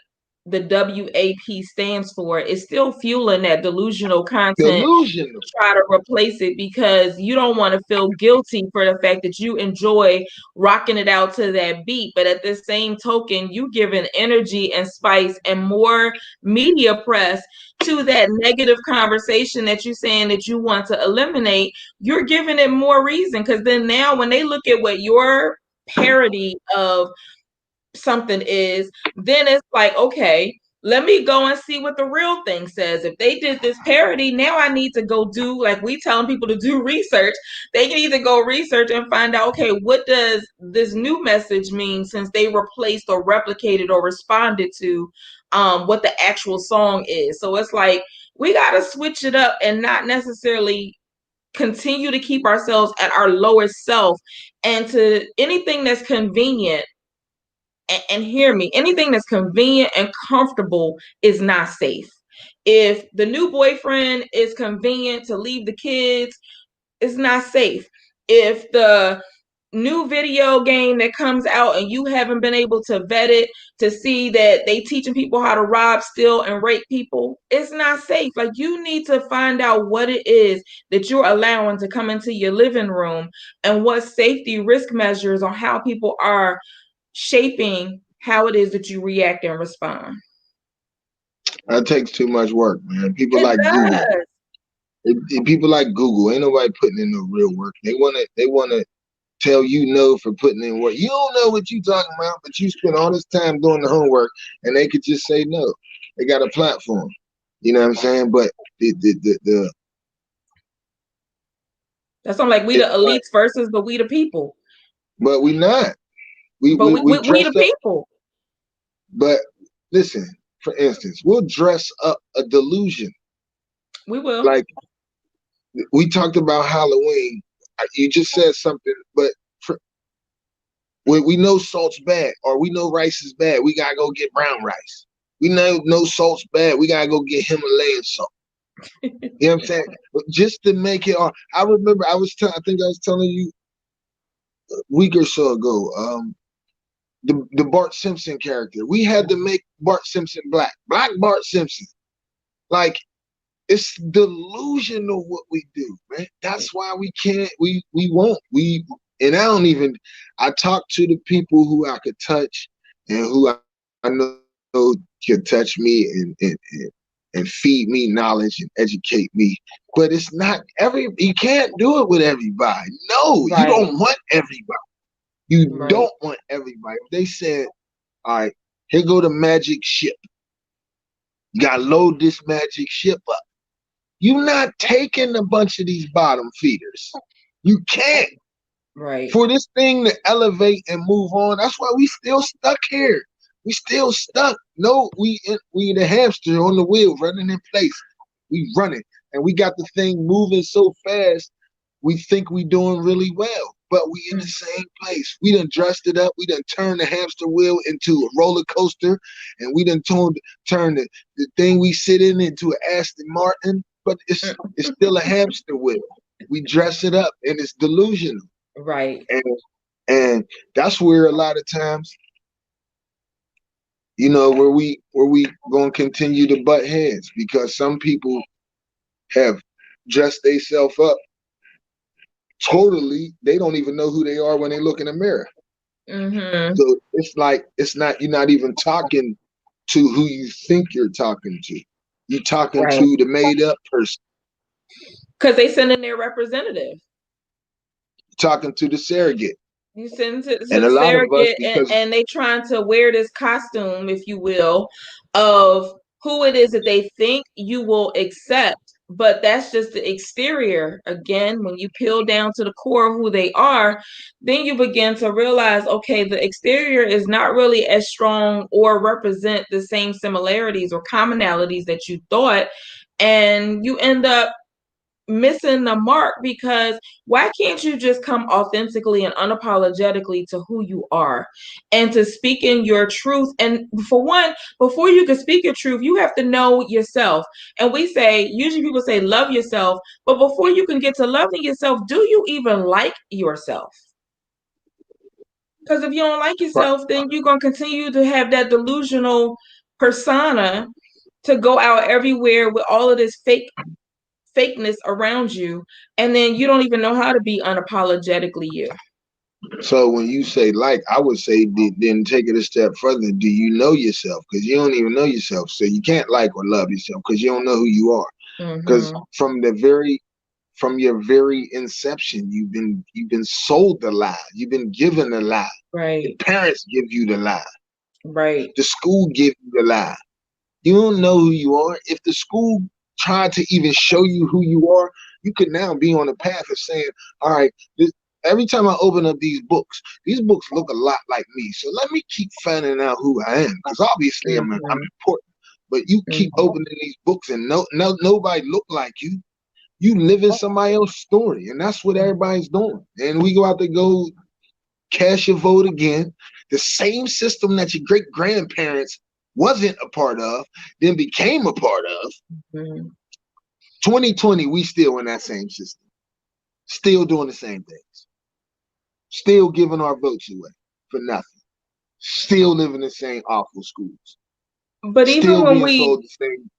the WAP stands for, is still fueling that delusional content Delusional. to try to replace it, because you don't want to feel guilty for the fact that you enjoy rocking it out to that beat. But at the same token, you giving energy and spice and more media press to that negative conversation that you're saying that you want to eliminate. You're giving it more reason, because then now when they look at what your parody of something is, then it's like, okay, let me go and see what the real thing says. If they did this parody, now I need to go do, like we telling people to do research. They can either go research and find out, okay, what does this new message mean, since they replaced or replicated or responded to what the actual song is. So it's like we got to switch it up and not necessarily continue to keep ourselves at our lowest self, and to anything that's convenient, and hear me, anything that's convenient and comfortable is not safe. If the new boyfriend is convenient to leave the kids, it's not safe. If the new video game that comes out and you haven't been able to vet it to see that they teaching people how to rob, steal, and rape people, it's not safe. Like, you need to find out what it is that you're allowing to come into your living room, and what safety risk measures on how people are shaping how it is that you react and respond. That takes too much work, man. People It like Google. does. People like Google. Ain't nobody putting in no real work. They wanna tell you no for putting in work. You don't know what you talking about, but you spend all this time doing the homework, and they could just say no. They got a platform. You know what I'm saying? But That's something like we the it's like, elites versus but we the people. but we not. We But we we we dress the up. people. But listen, for instance, we'll dress up a delusion. We will. Like, we talked about Halloween. You just said something, but for, when we know salt's bad, or we know rice is bad, we gotta go get brown rice. We know no salt's bad, we gotta go get Himalayan salt. You know what I'm saying? But just to make it. I remember I think I was telling you a week or so ago. The Bart Simpson character. We had to make Bart Simpson black Bart Simpson. Like, it's delusional what we do, man. That's why we can't. We won't. And I talk to the people who I could touch, and who I know can touch me and feed me knowledge and educate me. But it's not you can't do it with everybody. No, you Right. don't want everybody. You Right. don't want everybody. If they said, all right, here go the magic ship. You gotta load this magic ship up. You're not taking a bunch of these bottom feeders. You can't. Right. For this thing to elevate and move on, that's why we still stuck here. We still stuck. No, we the hamster on the wheel running in place. We running, and we got the thing moving so fast. We think we doing really well, but we in the same place. We done dressed it up. We done turned the hamster wheel into a roller coaster, and we done turned the thing we sit in into an Aston Martin. But it's still a hamster wheel. We dress it up, and it's delusional. Right. And that's where a lot of times, where we gonna continue to butt heads, because some people have dressed themselves up totally. They don't even know who they are when they look in the mirror. Mm-hmm. So it's like, you're not even talking to who you think you're talking to. You're talking Right. to the made up person. Because they send in their representative. You're talking to the surrogate. You send to And the a lot of us, surrogate, because and they trying to wear this costume, if you will, of who it is that they think you will accept. But that's just the exterior. Again, when you peel down to the core of who they are, then you begin to realize, okay, the exterior is not really as strong or represent the same similarities or commonalities that you thought. And you end up missing the mark, because why can't you just come authentically and unapologetically to who you are, and to speak in your truth? And for one, before you can speak your truth, you have to know yourself. And we say, usually people say love yourself, but before you can get to loving yourself, do you even like yourself? Because if you don't like yourself, then you're going to continue to have that delusional persona to go out everywhere with all of this fakeness around you, and then you don't even know how to be unapologetically you. So when you say like, I would say then take it a step further. Do you know yourself? Because you don't even know yourself. So you can't like or love yourself because you don't know who you are. Because Mm-hmm. from your very inception, you've been sold the lie. You've been given the lie. Your Right. parents give you the lie. Right. The school give you the lie. You don't know who you are. If the school tried to even show you who you are, you could now be on the path of saying, all right, every time I open up these books look a lot like me. So let me keep finding out who I am. Because obviously I'm Mm-hmm. important. But you keep Mm-hmm. opening these books and nobody look like you. You live in somebody else's story. And that's what everybody's doing. And we go out to go cast your vote again. The same system that your great grandparents wasn't a part of, then became a part of. Mm-hmm. 2020, we still in that same system, still doing the same things, still giving our votes away for nothing, still living in the same awful schools, But still being told the same.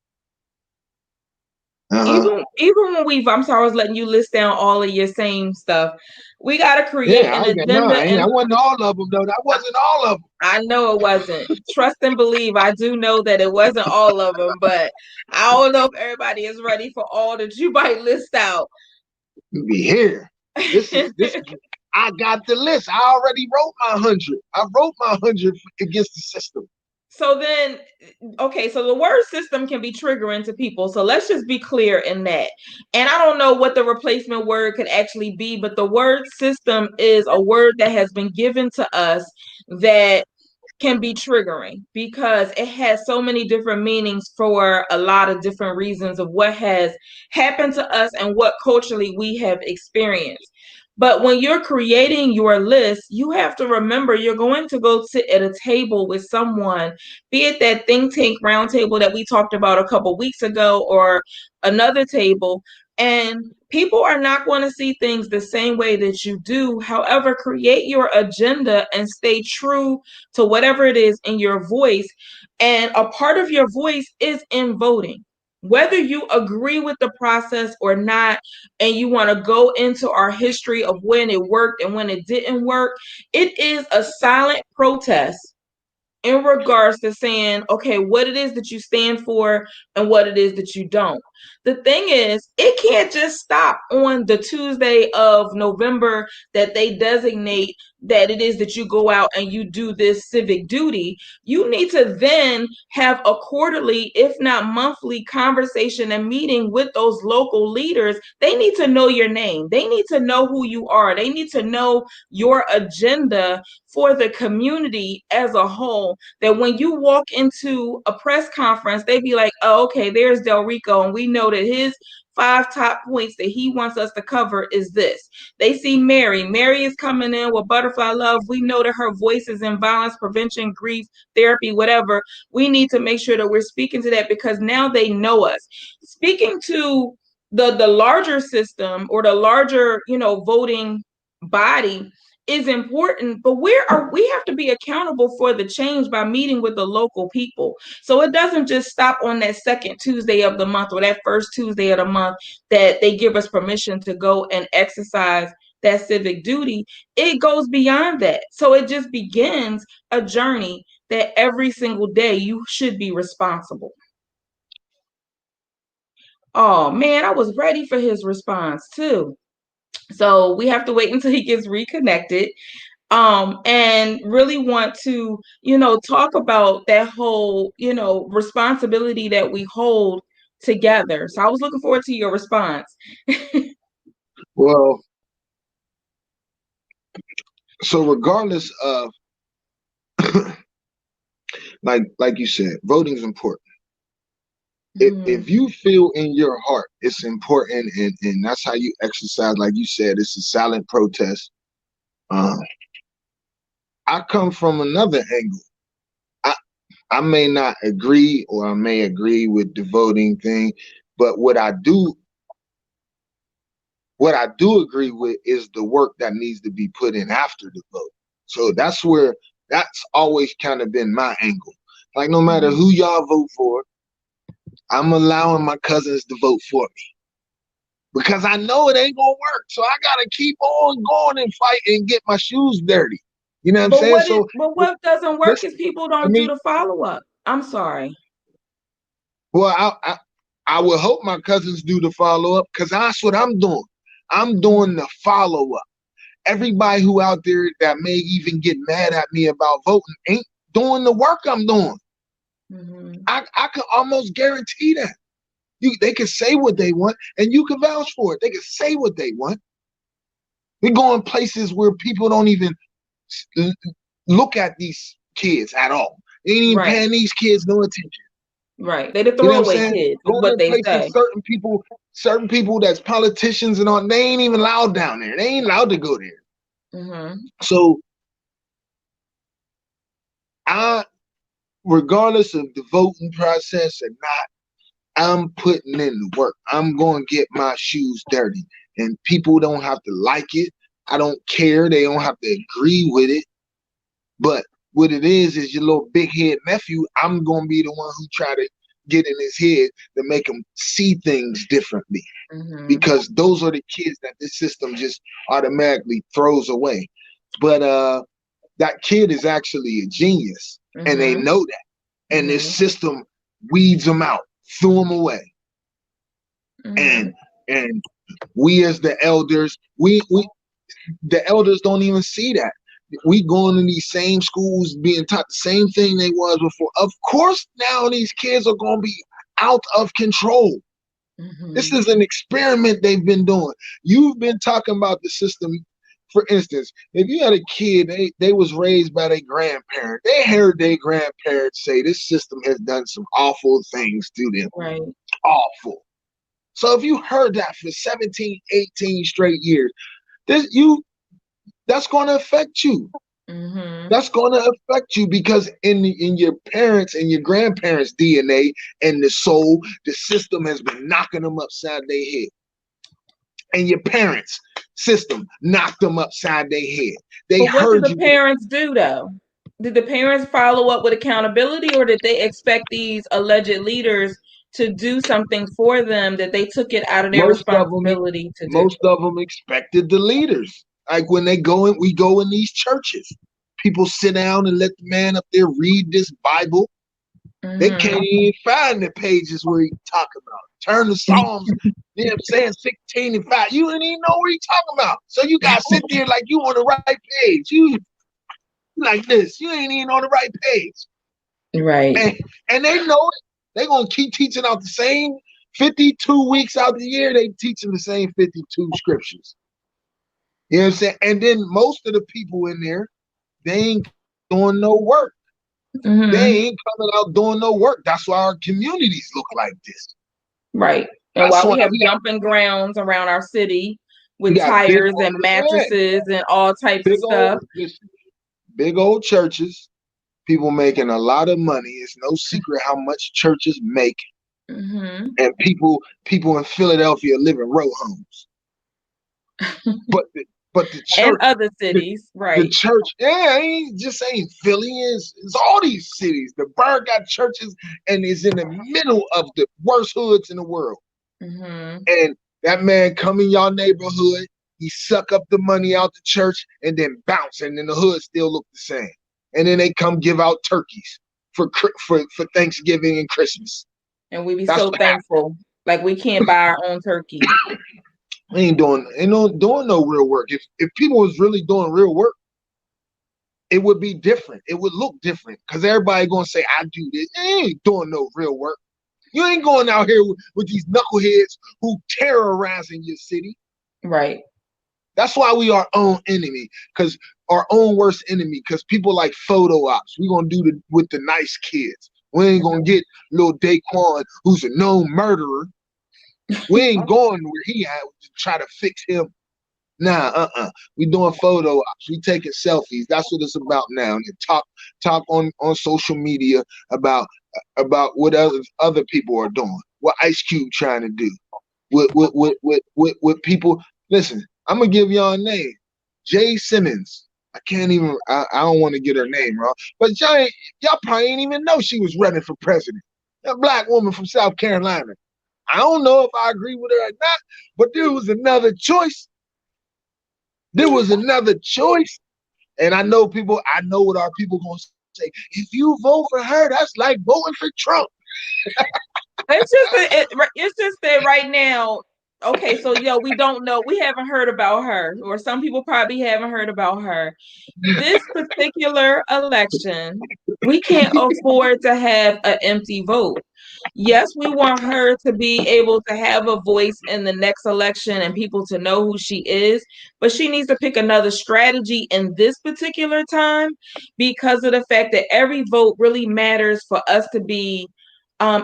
even when we've, I'm sorry, I was letting you list down all of your same stuff. We got to create Yeah, an no, agenda, I and wasn't all of them though. That wasn't all of them. I know it wasn't. Trust and believe. I do know that it wasn't all of them, but I don't know if everybody is ready for all that you might list out. You be here. This. I got the list. I already wrote my 100. I wrote my 100 against the system. So then, okay, so the word system can be triggering to people. So let's just be clear in that. And I don't know what the replacement word could actually be, but the word system is a word that has been given to us that can be triggering because it has so many different meanings for a lot of different reasons of what has happened to us and what culturally we have experienced. But when you're creating your list, you have to remember you're going to go sit at a table with someone, be it that think tank round table that we talked about a couple weeks ago or another table, and people are not going to see things the same way that you do. However, create your agenda and stay true to whatever it is in your voice. And a part of your voice is in voting. Whether you agree with the process or not, and you want to go into our history of when it worked and when it didn't work, it is a silent protest in regards to saying, okay, what it is that you stand for and what it is that you don't. The thing is, it can't just stop on the Tuesday of November that they designate that it is that you go out and you do this civic duty. You need to then have a quarterly, if not monthly, conversation and meeting with those local leaders. They need to know your name. They need to know who you are. They need to know your agenda for the community as a whole, that when you walk into a press conference, they be like, oh, okay, there's Del Rico, and we know that his 5 top points that he wants us to cover is this. They see Mary. Mary is coming in with Butterfly Love. We know that her voice is in violence prevention, grief, therapy, whatever. We need to make sure that we're speaking to that because now they know us. Speaking to the larger system or the larger, voting body, is important, but we have to be accountable for the change by meeting with the local people. So it doesn't just stop on that second Tuesday of the month or that first Tuesday of the month that they give us permission to go and exercise that civic duty. It goes beyond that. So it just begins a journey that every single day you should be responsible. Oh man, I was ready for his response too. So we have to wait until he gets reconnected, and really want to, talk about that whole, responsibility that we hold together. So I was looking forward to your response. Well, so regardless of like you said, voting is important. If you feel in your heart it's important, and that's how you exercise, like you said, it's a silent protest. Um, I come from another angle. I I may not agree, or I may agree with the voting thing, but what I do agree with is the work that needs to be put in after the vote. So that's always kind of been my angle. Like no matter who y'all vote for, I'm allowing my cousins to vote for me because I know it ain't gonna work. So I gotta keep on going and fight and get my shoes dirty. You know what I'm saying? So What doesn't work is listen, people I don't do mean, the follow up. I'm sorry. well, I would hope my cousins do the follow up because that's what I'm doing. I'm doing the follow up. Everybody who out there that may even get mad at me about voting ain't doing the work I'm doing. I can almost guarantee that. They can say what they want, and you can vouch for it. They can say what they want. We're going places where people don't even look at these kids at all. They ain't even paying these kids no attention. Right. They the You know what I'm throwaway saying? kids, is Going what in they places, say. certain people that's politicians and all, they ain't even allowed down there. They ain't allowed to go there. So regardless of the voting process or not, I'm putting in the work. I'm going to get my shoes dirty. And people don't have to like it. I don't care. They don't have to agree with it. But what it is your little big head nephew. I'm going to be the one who try to get in his head to make him see things differently. Because those are the kids that this system just automatically throws away. But that kid is actually a genius. And they know that. And this system weeds them out, threw them away. And we as the elders, the elders don't even see that. We going in these same schools, being taught the same thing they was before. Of course, now these kids are going to be out of control. This is an experiment they've been doing. You've been talking about the system. For instance, if you had a kid, they was raised by their grandparent. They heard their grandparents say this system has done some awful things to them. Right. Awful. So if you heard that for 17, 18 straight years, that's going to affect you. That's going to affect you because in your parents and your grandparents' DNA and the soul, the system has been knocking them upside their head. And your parents' system knocked them upside their head. But what did the parents do though? Did the parents follow up with accountability, or did they expect these alleged leaders to do something for them that they took it out of their responsibility to do? Most of them expected the leaders. Like when we go in these churches, people sit down and let the man up there read this Bible. They can't even find the pages where he talk about. Turn to Psalms, you know what I'm saying, 16 and 5. You didn't even know what he talking about. So you got to sit there like you on the right page. You like this. You ain't even on the right page. Right. And they know it. They're going to keep teaching out the same 52 weeks out the year. They teaching the same 52 scriptures. You know what I'm saying? And then most of the people in there, they ain't doing no work. They ain't coming out doing no work. That's why our communities look like this. Right. And while we have dumping grounds around our city with tires and mattresses and all types of stuff. Big old churches, people making a lot of money. It's no secret how much churches make. And people in Philadelphia live in row homes. But the church and other cities, right? The church, ain't Philly. It's all these cities. The Burg got churches and is in the middle of the worst hoods in the world. And that man come in y'all neighborhood, he suck up the money out the church and then bounce, and then the hood still look the same. And then they come give out turkeys for Thanksgiving and Christmas. And we be so thankful, like we can't buy our own turkey. Ain't doing no real work. If people was really doing real work, it would be different. It would look different because everybody gonna say, I do this. They ain't doing no real work. You ain't going out here with these knuckleheads who terrorizing your city. Right. That's why we our own enemy, because our own worst enemy, because people like photo ops. We gonna do with the nice kids. We ain't gonna get little Daquan, who's a known murderer. We ain't going where he at to try to fix him. Nah, we doing photo ops. We taking selfies. That's what it's about now. And talk on social media about what other people are doing. What Ice Cube trying to do. With people. Listen, I'm gonna give y'all a name. Jay Simmons. I can't even. I don't want to get her name wrong, but y'all probably ain't even know she was running for president. A black woman from South Carolina. I don't know if I agree with her or not, but there was another choice. There was another choice, and I know people. I know what our people gonna say. If you vote for her, that's like voting for Trump. It's just that right now. Okay, so we don't know. We haven't heard about her, or some people probably haven't heard about her. This particular election, we can't afford to have an empty vote. Yes, we want her to be able to have a voice in the next election and people to know who she is, but she needs to pick another strategy in this particular time because of the fact that every vote really matters for us to be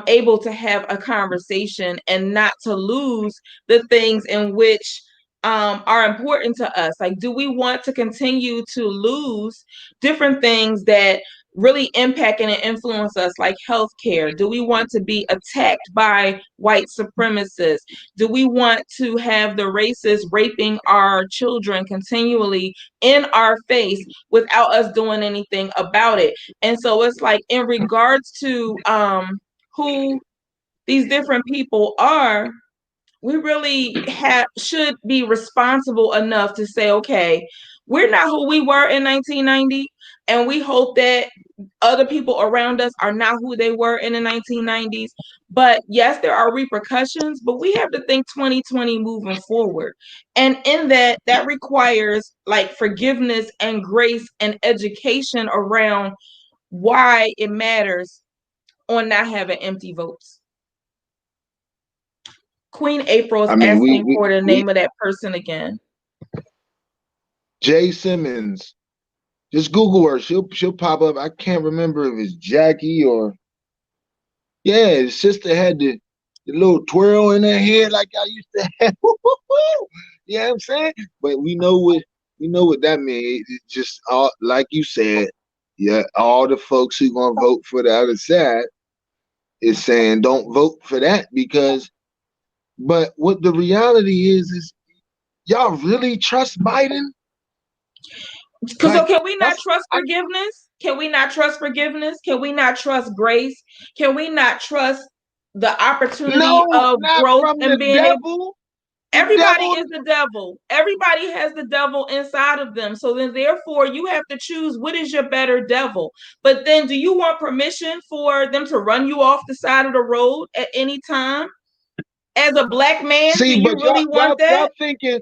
able to have a conversation and not to lose the things in which are important to us. Like, do we want to continue to lose different things that really impact and influence us, like healthcare? Do we want to be attacked by white supremacists? Do we want to have the racists raping our children continually in our face without us doing anything about it? And so it's like, in regards to who these different people are, we really should be responsible enough to say, okay, we're not who we were in 1990, and we hope that other people around us are not who they were in the 1990s. But yes, there are repercussions, but we have to think 2020 moving forward. And in that requires like forgiveness and grace and education around why it matters on not having empty votes. Queen April is I mean, asking for the name of that person again. Jay Simmons. Just Google her. She'll pop up. I can't remember if it's Jackie or his sister had the little twirl in her head like I used to have. You know what I'm saying? But we know what that means. It's just all like you said. Yeah, all the folks who gonna vote for the other side is saying don't vote for that because. But what the reality is y'all really trust Biden? Because so can we not trust I, forgiveness? Can we not trust forgiveness? Can we not trust grace? Can we not trust the opportunity no, of not growth from and the being able? devil. The Everybody devil. is the devil. Everybody has the devil inside of them. So then, therefore, you have to choose what is your better devil. But then, do you want permission for them to run you off the side of the road at any time? As a black man, do See, you but really want y'all that? thinking,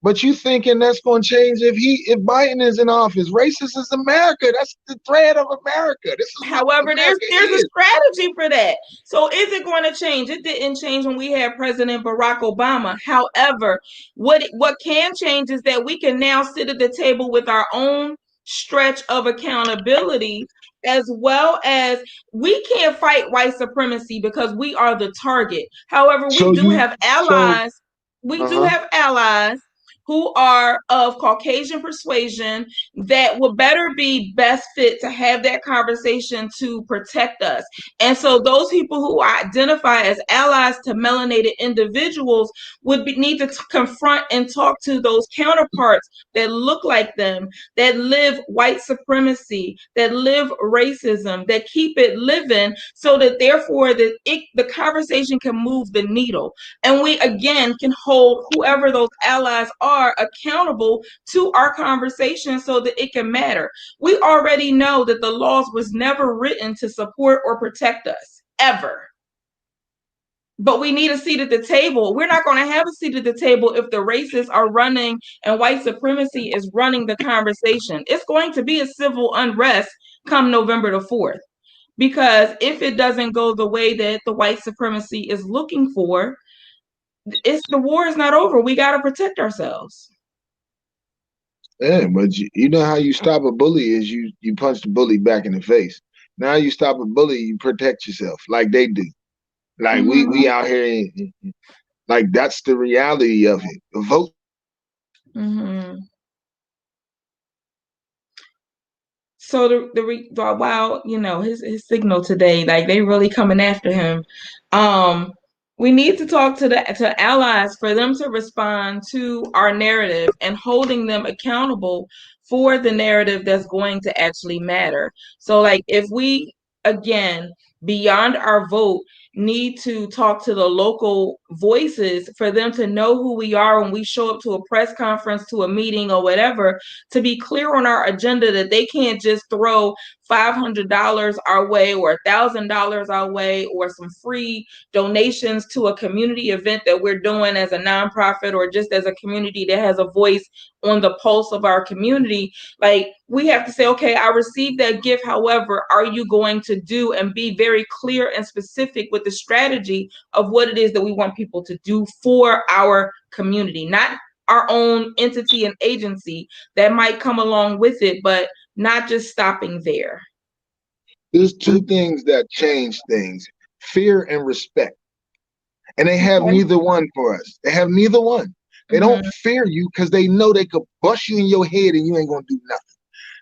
but you thinking that's going to change if Biden is in office? Racist is America. That's the thread of America. This is what However, America there's a is. strategy for that. So is it going to change? It didn't change when we had President Barack Obama. However, what can change is that we can now sit at the table with our own stretch of accountability, as well as we can't fight white supremacy because we are the target. However, we So do you, have so allies. We do uh-huh. have allies who are of Caucasian persuasion that would better be best fit to have that conversation to protect us. And so those people who identify as allies to melanated individuals need to confront and talk to those counterparts that look like them, that live white supremacy, that live racism, that keep it living, so that therefore the conversation can move the needle. And we again can hold whoever those allies are accountable to our conversation so that it can matter. We already know that the laws was never written to support or protect us, ever. But we need a seat at the table. We're not going to have a seat at the table if the racists are running and white supremacy is running the conversation. It's going to be a civil unrest come November the 4th. Because if it doesn't go the way that the white supremacy is looking for, the war is not over. We got to protect ourselves. Yeah, but you know how you stop a bully is you punch the bully back in the face. Now you stop a bully, you protect yourself like they do. Like we out here, like that's the reality of it. Vote. Mm-hmm. So while his signal today, like they really coming after him. We need to talk to allies for them to respond to our narrative and holding them accountable for the narrative that's going to actually matter. So like if we, again, beyond our vote, need to talk to the local voices for them to know who we are when we show up to a press conference, to a meeting or whatever, to be clear on our agenda, that they can't just throw $500 our way or $1,000 our way or some free donations to a community event that we're doing as a nonprofit or just as a community that has a voice on the pulse of our community. Like we have to say, okay, I received that gift. However, are you going to do and be very clear and specific with the strategy of what it is that we want people to do for our community, not our own entity and agency that might come along with it, but not just stopping there. There's two things that change things: fear and respect. And they have Okay. neither one for us. They have neither one. They don't fear you because they know they could bust you in your head and you ain't gonna do nothing.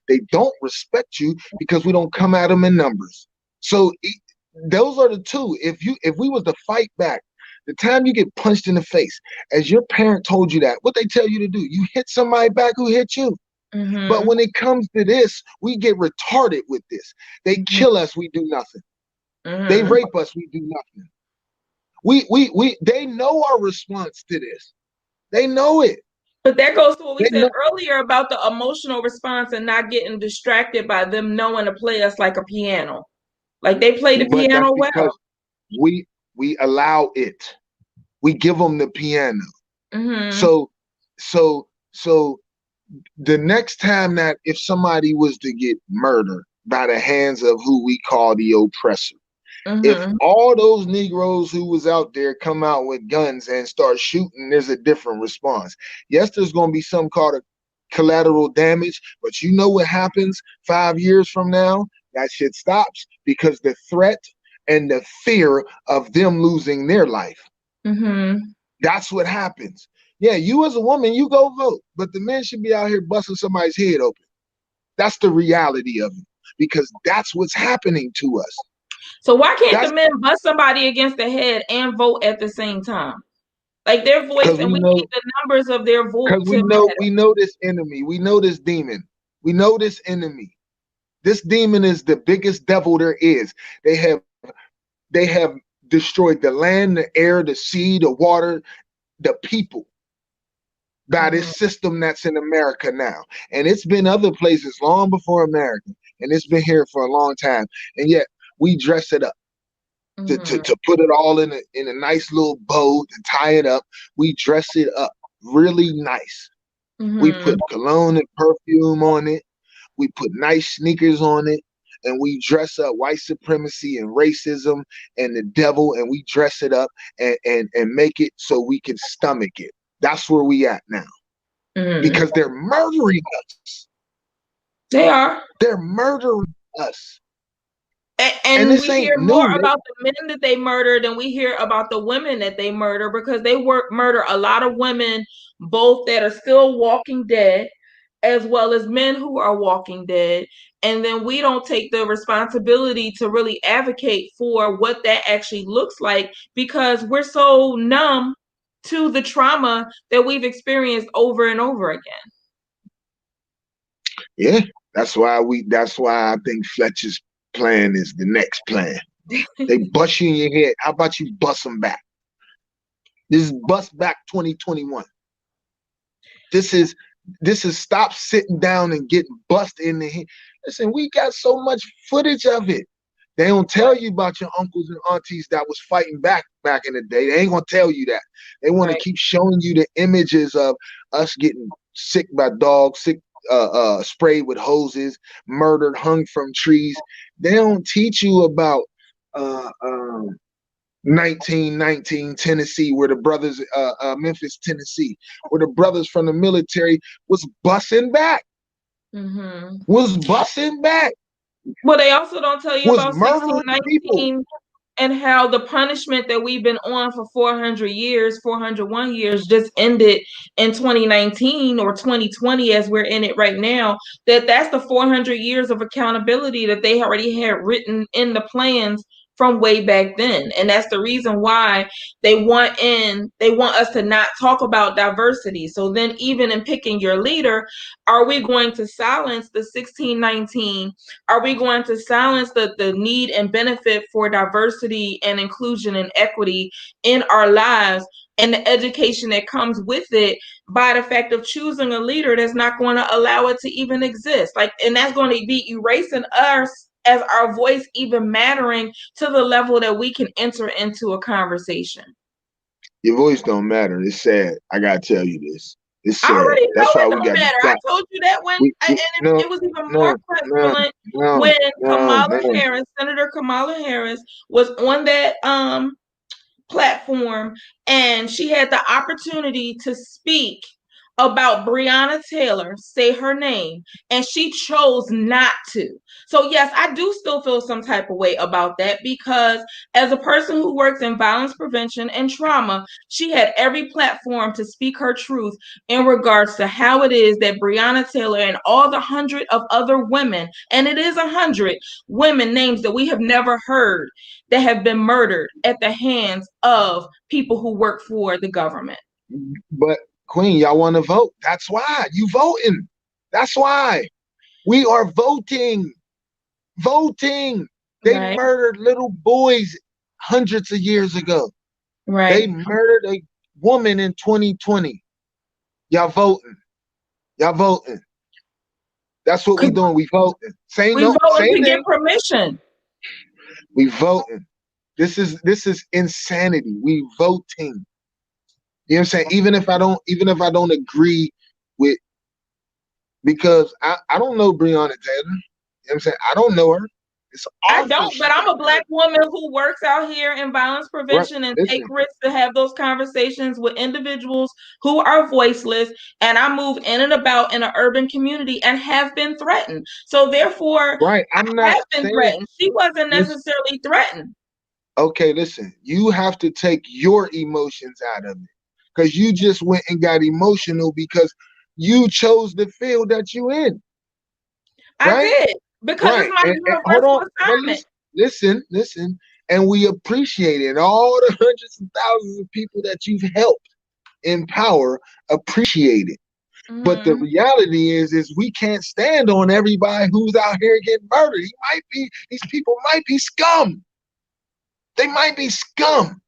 They don't respect you because we don't come at them in numbers. So those are the two. If we was to fight back, the time you get punched in the face, as your parent told you that, what they tell you to do, you hit somebody back who hit you. But when it comes to this, we get retarded with this. They kill us, we do nothing. They rape us, we do nothing. They know our response to this. They know it. But that goes to what we They said know, earlier about the emotional response and not getting distracted by them knowing to play us like a piano. Like they play the but that's piano well. because we allow it. We give them the piano. So the next time that if somebody was to get murdered by the hands of who we call the oppressor, if all those Negroes who was out there come out with guns and start shooting, there's a different response. Yes, there's going to be some called a collateral damage, but you know what happens 5 years from now? That shit stops because the threat and the fear of them losing their life. That's what happens. Yeah, you as a woman, you go vote, but the men should be out here busting somebody's head open. That's the reality of it, because that's what's happening to us. So why can't the men bust somebody against the head and vote at the same time? Like their voice, and we need the numbers of their vote. Because we know this enemy. We know this demon. We know this enemy. This demon is the biggest devil there is. They have destroyed the land, the air, the sea, the water, the people by this system that's in America now. And it's been other places long before America. And it's been here for a long time. And yet we dress it up. To put it all in a nice little bow, to tie it up. We dress it up really nice. We put cologne and perfume on it. We put nice sneakers on it. And we dress up white supremacy and racism and the devil, and we dress it up and make it so we can stomach it. That's where we at now. Because they're murdering us. They are. They're murdering us. And we hear more about the men that they murder than we hear about the women that they murder, because they murder a lot of women, both that are still walking dead, as well as men who are walking dead. And then we don't take the responsibility to really advocate for what that actually looks like, because we're so numb to the trauma that we've experienced over and over again. Yeah, that's why I think Fletcher's plan is the next plan. They bust you in your head. How about you bust them back? This is bust back 2021. This is stop sitting down and getting bust in the head. Listen, we got so much footage of it. They don't tell you about your uncles and aunties that was fighting back in the day. They ain't gonna tell you that. They want to keep showing you the images of us getting sick by dogs, sprayed with hoses, murdered, hung from trees. They don't teach you about 1919 Tennessee, where the brothers, Memphis, Tennessee, where the brothers from the military was busing back. Was busing back. Well, they also don't tell you about 1619 and how the punishment that we've been on for 400 years, 401 years, just ended in 2019 or 2020 as we're in it right now. That's the 400 years of accountability that they already had written in the plans from way back then. And that's the reason why they want us to not talk about diversity. So then even in picking your leader, are we going to silence the 1619? Are we going to silence the need and benefit for diversity and inclusion and equity in our lives and the education that comes with it by the fact of choosing a leader that's not going to allow it to even exist? Like, and that's going to be erasing us as our voice even mattering to the level that we can enter into a conversation. Your voice don't matter. It's sad. I gotta tell you this. It's I sad. already know That's why it we don't got matter. I got told you that when, and no it was even more no no prevalent no when no Kamala man. Harris, Senator Kamala Harris, was on that platform, and she had the opportunity to speak about Breonna Taylor, say her name, and she chose not to. So yes, I do still feel some type of way about that, because as a person who works in violence prevention and trauma, she had every platform to speak her truth in regards to how it is that Breonna Taylor and all the 100 of other women, and it is 100 women names that we have never heard, that have been murdered at the hands of people who work for the government. But Queen, y'all want to vote? That's why you voting. That's why we are voting. Voting. They Right, murdered little boys hundreds of years ago. They right. murdered a woman in 2020. Y'all voting. Y'all voting. That's what we Because doing. We voting. Same we no, voting same to get thing. permission. We voting. This is insanity. We voting. You know what I'm saying? Even if I don't agree with, because I don't know Breonna Taylor. You know what I'm saying? I don't know her. It's I awful don't, she but I'm got a Black murdered. woman who works out here in violence Right. prevention and take Listen, risks to have those conversations with individuals who are voiceless. And I move in and about in an urban community and have been threatened. So therefore, right. I'm I not have been saying threatened. She wasn't this. necessarily threatened. Okay, listen. You have to take your emotions out of it. Because you just went and got emotional because you chose the field that you in. I Right? did, because it's Right. my And hold universal on. But assignment. listen. And we appreciate it. All the hundreds of thousands of people that you've helped in power appreciate it. But the Mm-hmm. reality is we can't stand on everybody who's out here getting murdered. These people might be scum. They might be scum.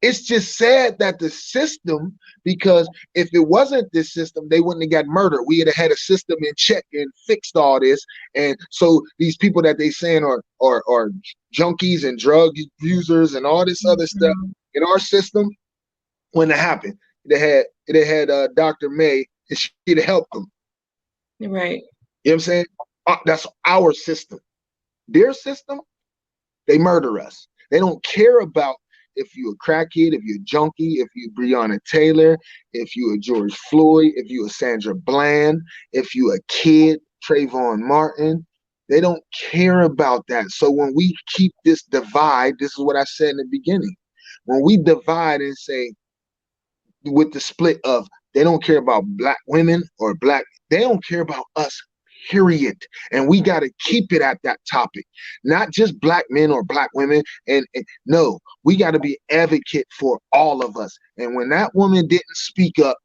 It's just sad that the system, because if it wasn't this system, they wouldn't have got murdered. We had had a system in check and fixed all this. And so these people that they saying are junkies and drug users and all this other stuff Mm-hmm. in our system, when it happened, it had Dr. May, and she'd have helped them. Right. You know what I'm saying? That's our system. Their system, they murder us. They don't care about if you're a crackhead, if you're a junkie, if you're Breonna Taylor, if you're a George Floyd, if you're a Sandra Bland, if you're a kid, Trayvon Martin. They don't care about that. So when we keep this divide, this is what I said in the beginning. When we divide and say, with the split of, they don't care about black women or black, they don't care about us, period. And we got to keep it at that topic, not just black men or black women. And no, we got to be advocate for all of us. And when that woman didn't speak up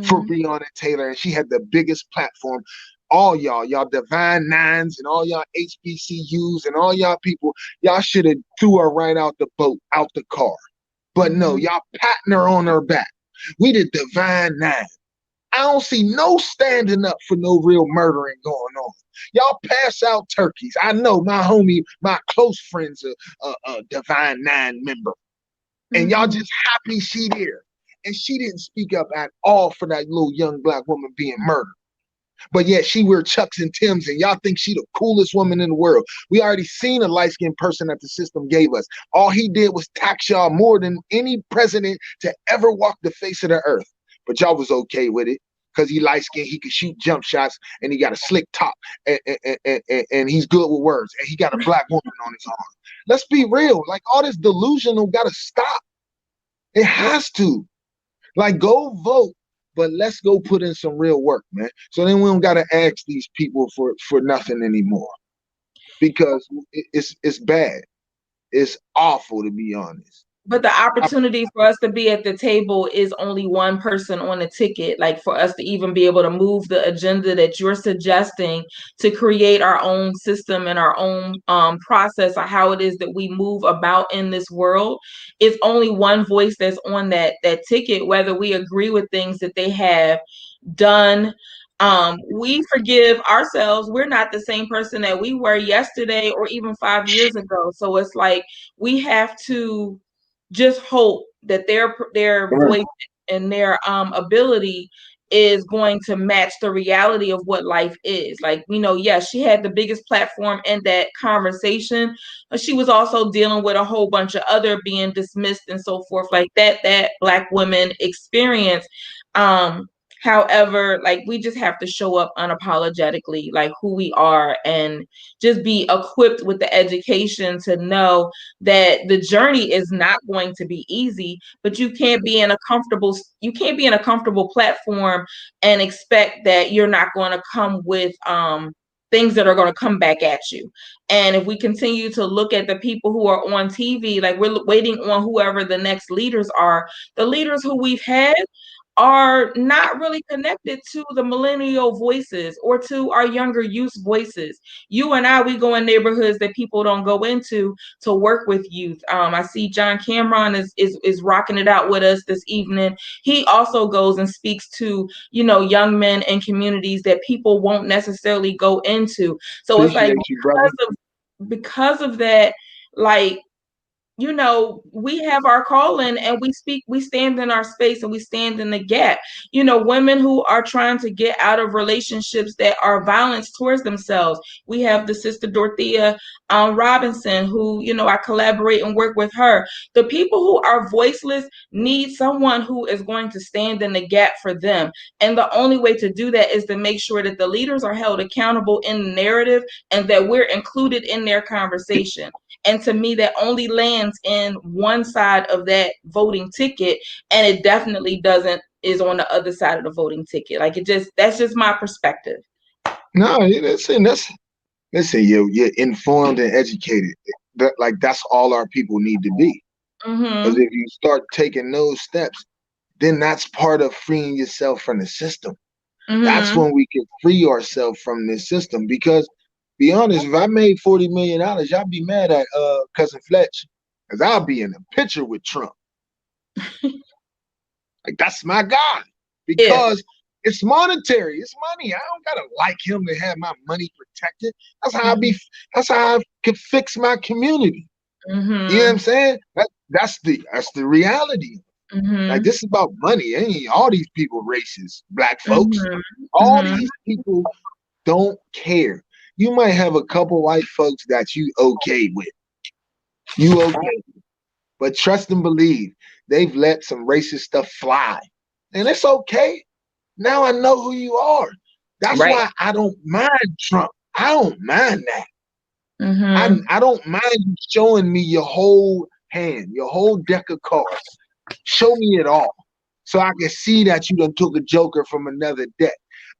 for Mm-hmm. Breonna Taylor, and she had the biggest platform, all y'all Divine Nines and all y'all HBCUs and all y'all people, y'all should have threw her right out the boat, out the car. But no, Mm-hmm. y'all patting her on her back. We the Divine Nine. I don't see no standing up for no real murdering going on. Y'all pass out turkeys. I know my homie, my close friend's a Divine Nine member. And y'all Mm-hmm. just happy she there. And she didn't speak up at all for that little young black woman being murdered. But yet she wear Chucks and Tims, and y'all think she the coolest woman in the world. We already seen a light-skinned person that the system gave us. All he did was tax y'all more than any president to ever walk the face of the earth. But y'all was okay with it because he light-skinned, he could shoot jump shots, and he got a slick top, and he's good with words, and he got a black woman on his arm. Let's be real. Like, all this delusional got to stop. It has to. Like, go vote, but let's go put in some real work, man. So then we don't gotta ask these people for nothing anymore, because it's bad. It's awful, to be honest. But the opportunity for us to be at the table is only one person on the ticket. Like for us to even be able to move the agenda that you're suggesting to create our own system and our own process of how it is that we move about in this world, it's only one voice that's on that ticket, whether we agree with things that they have done. We forgive ourselves. We're not the same person that we were yesterday or even 5 years ago. So it's like we have to just hope that their Right. voice and their ability is going to match the reality of what life is. Like, we know, yes, she had the biggest platform in that conversation, but she was also dealing with a whole bunch of other being dismissed and so forth, like that Black women experience. um However, like, we just have to show up unapologetically, like who we are, and just be equipped with the education to know that the journey is not going to be easy, but you can't be in a comfortable platform and expect that you're not going to come with things that are going to come back at you. And if we continue to look at the people who are on TV, like we're waiting on whoever the next leaders are, the leaders who we've had are not really connected to the millennial voices or to our younger youth voices. You and I, we go in neighborhoods that people don't go into to work with youth. I see John Cameron is rocking it out with us this evening. He also goes and speaks to, young men and communities that people won't necessarily go into. So it's like, Appreciate you, brother. because of that, like, we have our calling and we stand in our space and we stand in the gap. Women who are trying to get out of relationships that are violence towards themselves. We have the sister Dorothea Robinson, who, I collaborate and work with her. The people who are voiceless need someone who is going to stand in the gap for them. And the only way to do that is to make sure that the leaders are held accountable in the narrative and that we're included in their conversation. And to me, that only lands in one side of that voting ticket, and it definitely doesn't is on the other side of the voting ticket. Like, that's just my perspective. No, listen, you're informed and educated. That's all our people need to be. Because Mm-hmm. if you start taking those steps, then that's part of freeing yourself from the system. That's Mm-hmm. when we can free ourselves from this system. Because, be honest, if I made $40 million, y'all be mad at cousin Fletch, because I'll be in a picture with Trump. Like, that's my guy. Yeah. Because it's monetary. It's money. I don't gotta like him to have my money protected. That's how I Mm-hmm. be. That's how I can fix my community. You know what I'm Mm-hmm. saying? That's the reality. Like, Mm-hmm. this is about money. Ain't all these people racist, black folks. Mm-hmm. All Mm-hmm. these people don't care. You might have a couple white folks that you okay with. You okay. But trust and believe, they've let some racist stuff fly. And it's okay. Now I know who you are. That's Right. why I don't mind Trump. I don't mind that. I, Mm-hmm. I don't mind you showing me your whole hand, your whole deck of cards. Show me it all. So I can see that you done took a joker from another deck.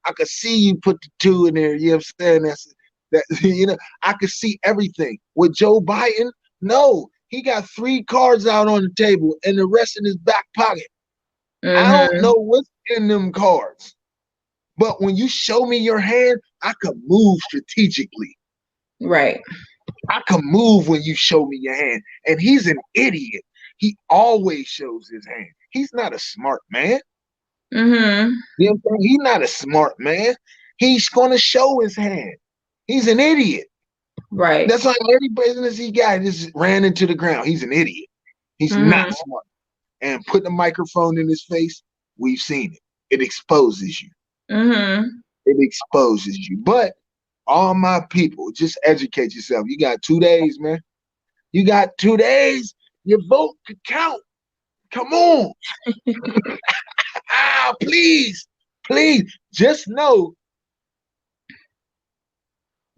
I could see you put the two in there. You know what I'm saying? I could see everything. With Joe Biden, no, he got 3 cards out on the table and the rest in his back pocket. I don't Mm-hmm. know what's in them cards. But when you show me your hand, I could move strategically. Right. I can move when you show me your hand. And he's an idiot. He always shows his hand. He's not a smart man. Mm-hmm. You know what I'm saying? He's not a smart man. He's going to show his hand. He's an idiot. Right. That's why every business he got just ran into the ground. He's an idiot. He's not Mm-hmm. smart. And putting a microphone in his face, we've seen it. It exposes you. Mm-hmm. It exposes you. But all my people, just educate yourself. You got 2 days, man. You got 2 days. Your vote could count. Come on. Please, please. Just know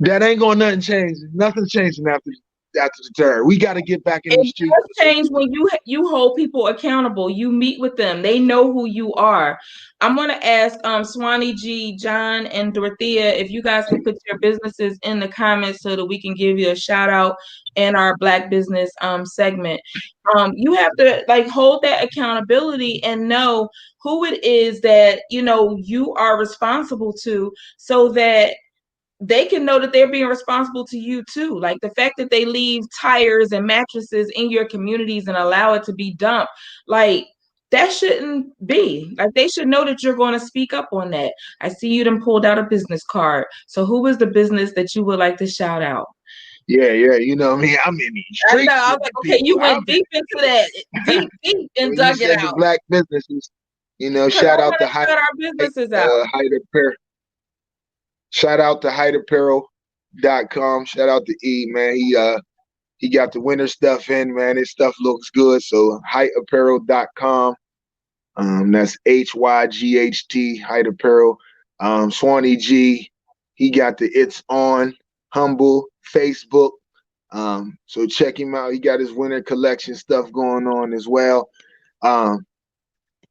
that ain't gonna nothing change. Nothing's changing after. after the turn. We got to get back in the It street. does change when you hold people accountable. You meet with them. They know who you are. I'm gonna ask Swanee G, John, and Dorothea if you guys can put your businesses in the comments so that we can give you a shout out in our Black business segment. You have to like hold that accountability and know who it is that you are responsible to, so that they can know that they're being responsible to you too. Like the fact that they leave tires and mattresses in your communities and allow it to be dumped, like that shouldn't be. Like they should know that you're going to speak up on that. I see you done pulled out a business card. So who is the business that you would like to shout out? Yeah, yeah. You know me. I'm in these I know. streets I was with like, the okay, you people. went deep into that, deep, deep, and When you dug it said the out. Black businesses, Because I shout out want to to shout our businesses out. Hyde Apparel. Shout out to HydeApparel.com. Shout out to E, man. He got the winter stuff in, man. His stuff looks good. So HydeApparel.com. That's HYGHT, Hyde Apparel. Swanee G, he got the It's On Humble Facebook. So check him out. He got his winter collection stuff going on as well.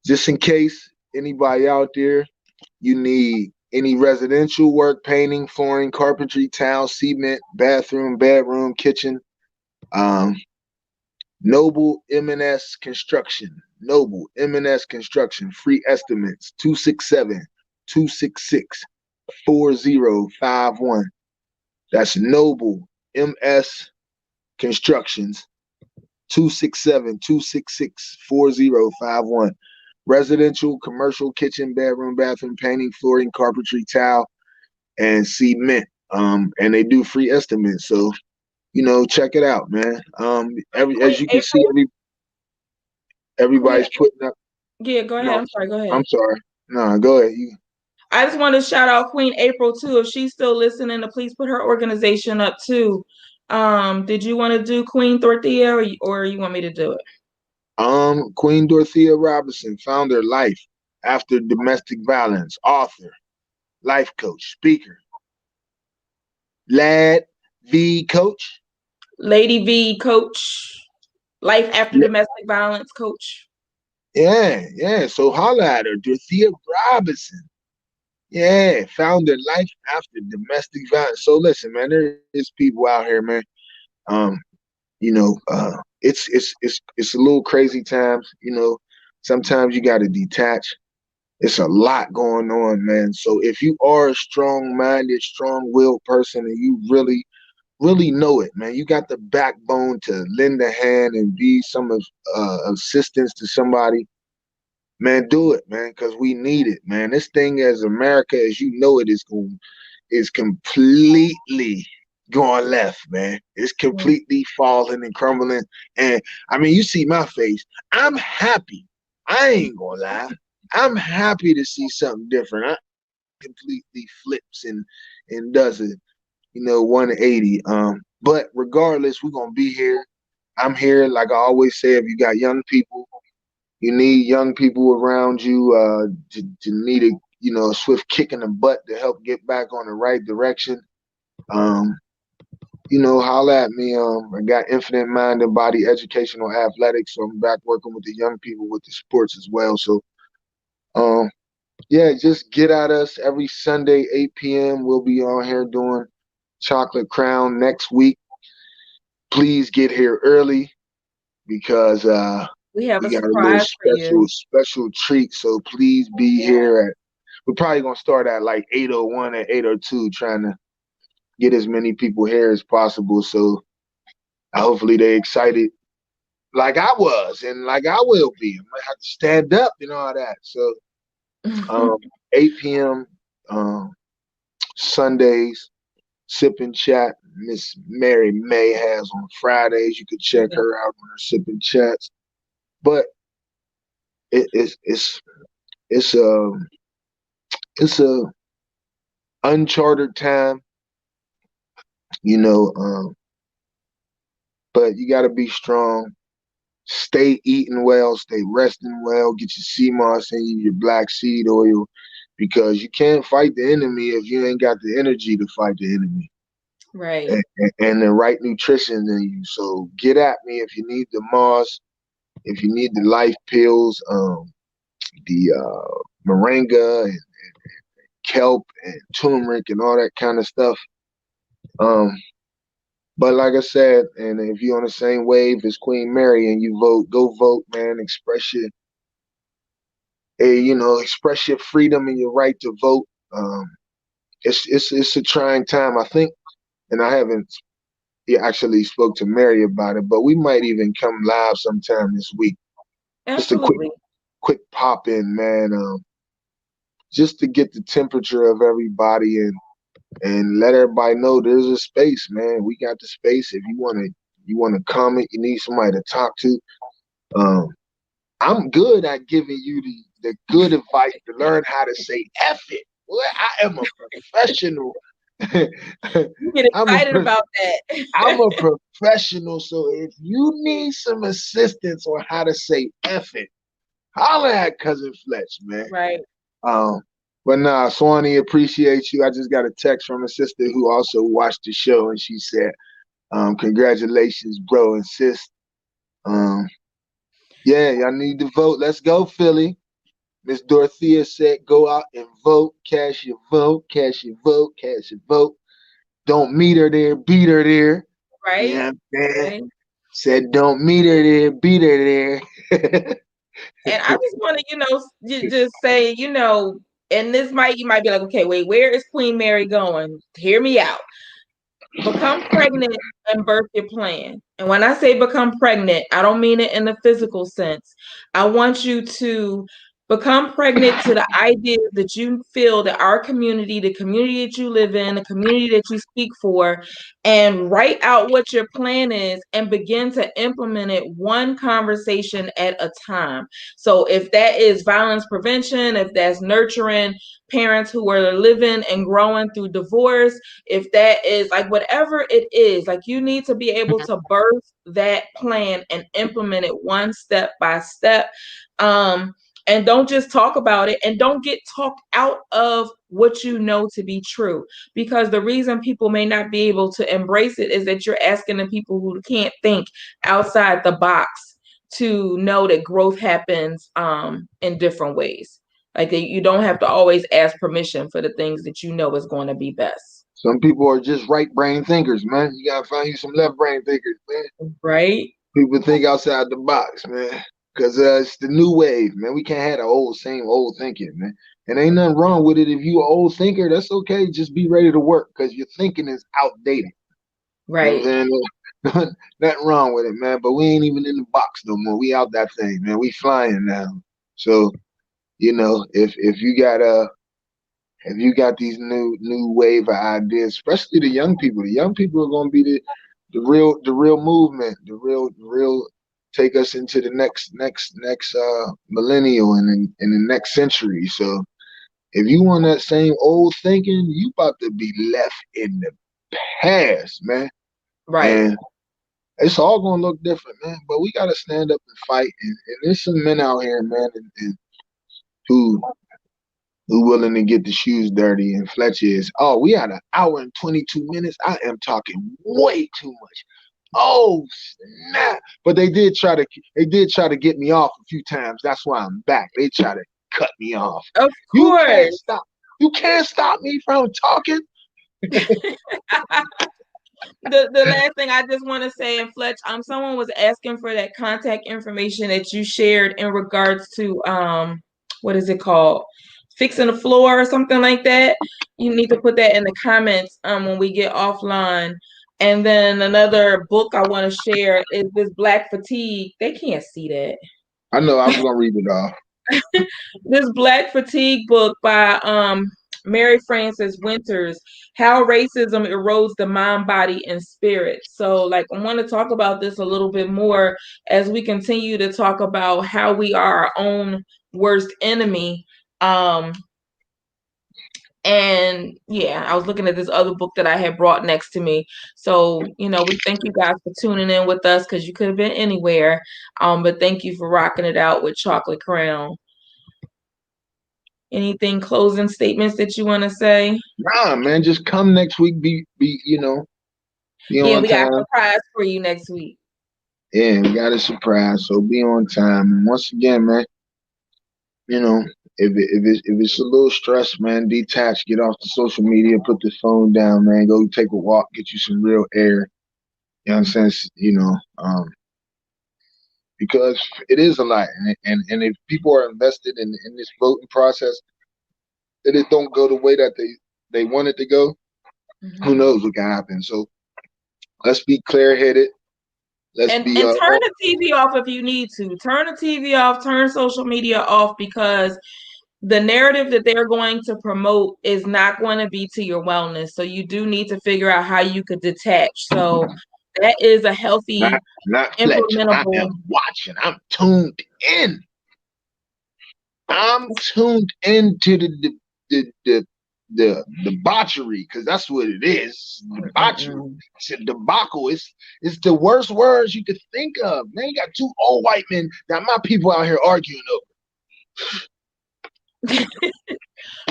Just in case anybody out there, you need any residential work, painting, flooring, carpentry, tile, cement, bathroom, bedroom, kitchen. Noble M&S Construction. Noble M&S Construction. Free estimates 267-266-4051. That's Noble MS Constructions. 267-266-4051. Residential, commercial, kitchen, bedroom, bathroom, painting, flooring, carpentry, tile, and cement. And they do free estimates. So, check it out, man. Queen As you can see, April, Queen, everybody's putting up. yeah, go ahead. No, I'm sorry. Go ahead. I'm sorry. No, go ahead. I just want to shout out Queen April too. If she's still listening, to please put her organization up too. Did you want to do Queen Dorothea, or you want me to do it? Queen Dorothea Robinson, founder, Life After Domestic Violence, author, life coach, speaker, Lad V coach. Lady V coach, life after domestic violence coach. Yeah, yeah. So holla at her, Dorothea Robinson. Yeah, founder, Life After Domestic Violence. So listen, man, there is people out here, man. Um, it's a little crazy times. Sometimes you got to detach. It's a lot going on, man. So if you are a strong-minded, strong-willed person, and you really, really know it, man, you got the backbone to lend a hand and be some of assistance to somebody, man, do it, man, because we need it, man. This thing, as America, as you know it, is completely going left, man. It's completely falling and crumbling. And I mean, you see my face. I'm happy. I ain't gonna lie. I'm happy to see something different. I completely flips and does it, 180. But regardless, we're gonna be here. I'm here, like I always say. If you got young people, you need young people around you to need a swift kick in the butt to help get back on the right direction. Holla at me. I got Infinite Mind and Body Educational Athletics, so I'm back working with the young people with the sports as well. So, yeah, just get at us every Sunday, 8 p.m. We'll be on here doing Chocolate Crown next week. Please get here early because We have a we got a little surprise for you. special treat. So please be here we're probably gonna start at like 8:01 and 8:02, trying to get as many people here as possible. So hopefully they excited like I was and like I will be. I might have to stand up and all that. So 8 p.m. Sundays, Sip and Chat. Miss Mary May has on Fridays. You could check her out on her Sip and Chats. But it's a uncharted time, you know. But you got to be strong. Stay eating well. Stay resting well. Get your sea moss in you, your black seed oil, because you can't fight the enemy if you ain't got the energy to fight the enemy. Right. and the right nutrition in you. So get at me if you need the moss, if you need the life pills, the moringa and kelp and turmeric and all that kind of stuff. Um, but like I said, and if you're on the same wave as Queen Mary and you vote, go vote, man. Express your freedom and your right to vote. Um, it's a trying time, I think, and I haven't actually spoke to Mary about it, but we might even come live sometime this week. Just a Absolutely. quick pop in, man. Just to get the temperature of everybody and let everybody know there's a space, man. We got the space. If you wanna comment, you need somebody to talk to. Um, I'm good at giving you the good advice to learn how to say F it. Well, I am a professional. You get I'm excited a about I'm that. a professional. So if you need some assistance on how to say F it, holler at Cousin Fletch, man. Right. Um, but nah, Swanee, appreciate you. I just got a text from a sister who also watched the show, and she said, congratulations, bro and sis. Um, yeah, y'all need to vote. Let's go, Philly. Miss Dorothea said, go out and vote, cast your vote, cast your vote, cast your vote. Don't meet her there, beat her there. You Right. know what I'm saying? Right. Said, don't meet her there, beat her there. And I just want to, just say, and this might you might be like, okay, wait, where is Queen Mary going? Hear me out. Become pregnant and birth your plan. And when I say become pregnant, I don't mean it in the physical sense. I want you to become pregnant to the idea that you feel that our community, the community that you live in, the community that you speak for, and write out what your plan is and begin to implement it one conversation at a time. So if that is violence prevention, if that's nurturing parents who are living and growing through divorce, if that is like whatever it is, like you need to be able to birth that plan and implement it one step by step. And don't just talk about it, and don't get talked out of what you know to be true, because the reason people may not be able to embrace it is that you're asking the people who can't think outside the box to know that growth happens in different ways. Like you don't have to always ask permission for the things that you know is going to be best. Some people are just right brain thinkers, man. You gotta find you some left brain thinkers, man. Right? People think outside the box, man. Cause it's the new wave, man. We can't have the same old thinking, man. And ain't nothing wrong with it. If you an old thinker, that's okay. Just be ready to work, because your thinking is outdated. You know what Right. I'm saying? Nothing wrong with it, man. But we ain't even in the box no more. We out that thing, man. We flying now. So, if you got these new wave of ideas, especially the young people are gonna be the real movement, the real take us into the next millennial and in the next century. So if you want that same old thinking, you about to be left in the past, man. Right. And it's all gonna look different, man. But we gotta stand up and fight. And there's some men out here, man, and who willing to get the shoes dirty. And Fletcher is, oh, we had an hour and 22 minutes. I am talking way too much. Oh snap! But they did try to get me off a few times. That's why I'm back. They try to cut me off. Of You can't course. stop. You can't stop me from talking. The last thing I just want to say, and Fletch, someone was asking for that contact information that you shared in regards to what is it called? Fixing the floor or something like that. You need to put that in the comments when we get offline. And then another book I want to share is this Black Fatigue. They can't see that. I know. I was gonna read it off. This Black Fatigue book by Mary Frances Winters, How Racism Erodes the Mind, Body, and Spirit. So, like, I want to talk about this a little bit more as we continue to talk about how we are our own worst enemy. Um, and yeah, I was looking at this other book that I had brought next to me. So, we thank you guys for tuning in with us, because you could have been anywhere. But thank you for rocking it out with Chocolate Crown. Anything closing statements that you want to say? Nah, man, just come next week. Be. Be Yeah, on we got a time. surprise for you next week. Yeah, we got a surprise, so be on time. And once again, man, you know, if it's a little stress, man, detach, get off the social media, put the phone down, man, go take a walk, get you some real air. You know what I'm saying? Because it is a lot, and if people are invested in this voting process, and it don't go the way that they want it to go, who Mm-hmm. knows what can happen? So let's be clear headed. Let's And be and turn the TV off if you need to. Turn the TV off, turn social media off, because the narrative that they're going to promote is not going to be to your wellness. So you do need to figure out how you could detach. So that is a not healthy, not flex. I implementable. am watching. I'm tuned in. I'm tuned into the debauchery, because that's what it is. Debauchery. Mm-mm. It's a debacle. It's the worst words you could think of. Man, you got two old white men that my people out here arguing over.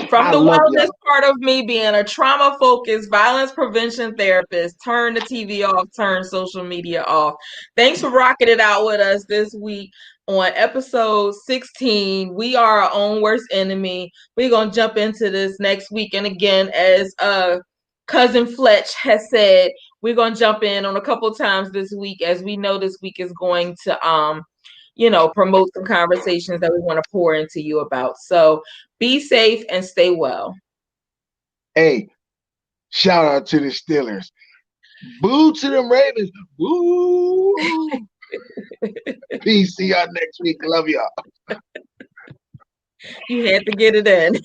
From I the love wellness y'all. part of me being a trauma focused violence prevention therapist, turn the TV off, turn social media off. Thanks for rocking it out with us this week on episode 16. We are our own worst enemy. We're going to jump into this next week. And again, as cousin Fletch has said, we're going to jump in on a couple times this week, as we know this week is going to promote some conversations that we want to pour into you about. So be safe and stay well. Hey, shout out to the Steelers. Boo to them Ravens. Boo. Peace. See y'all next week. Love y'all. You had to get it in.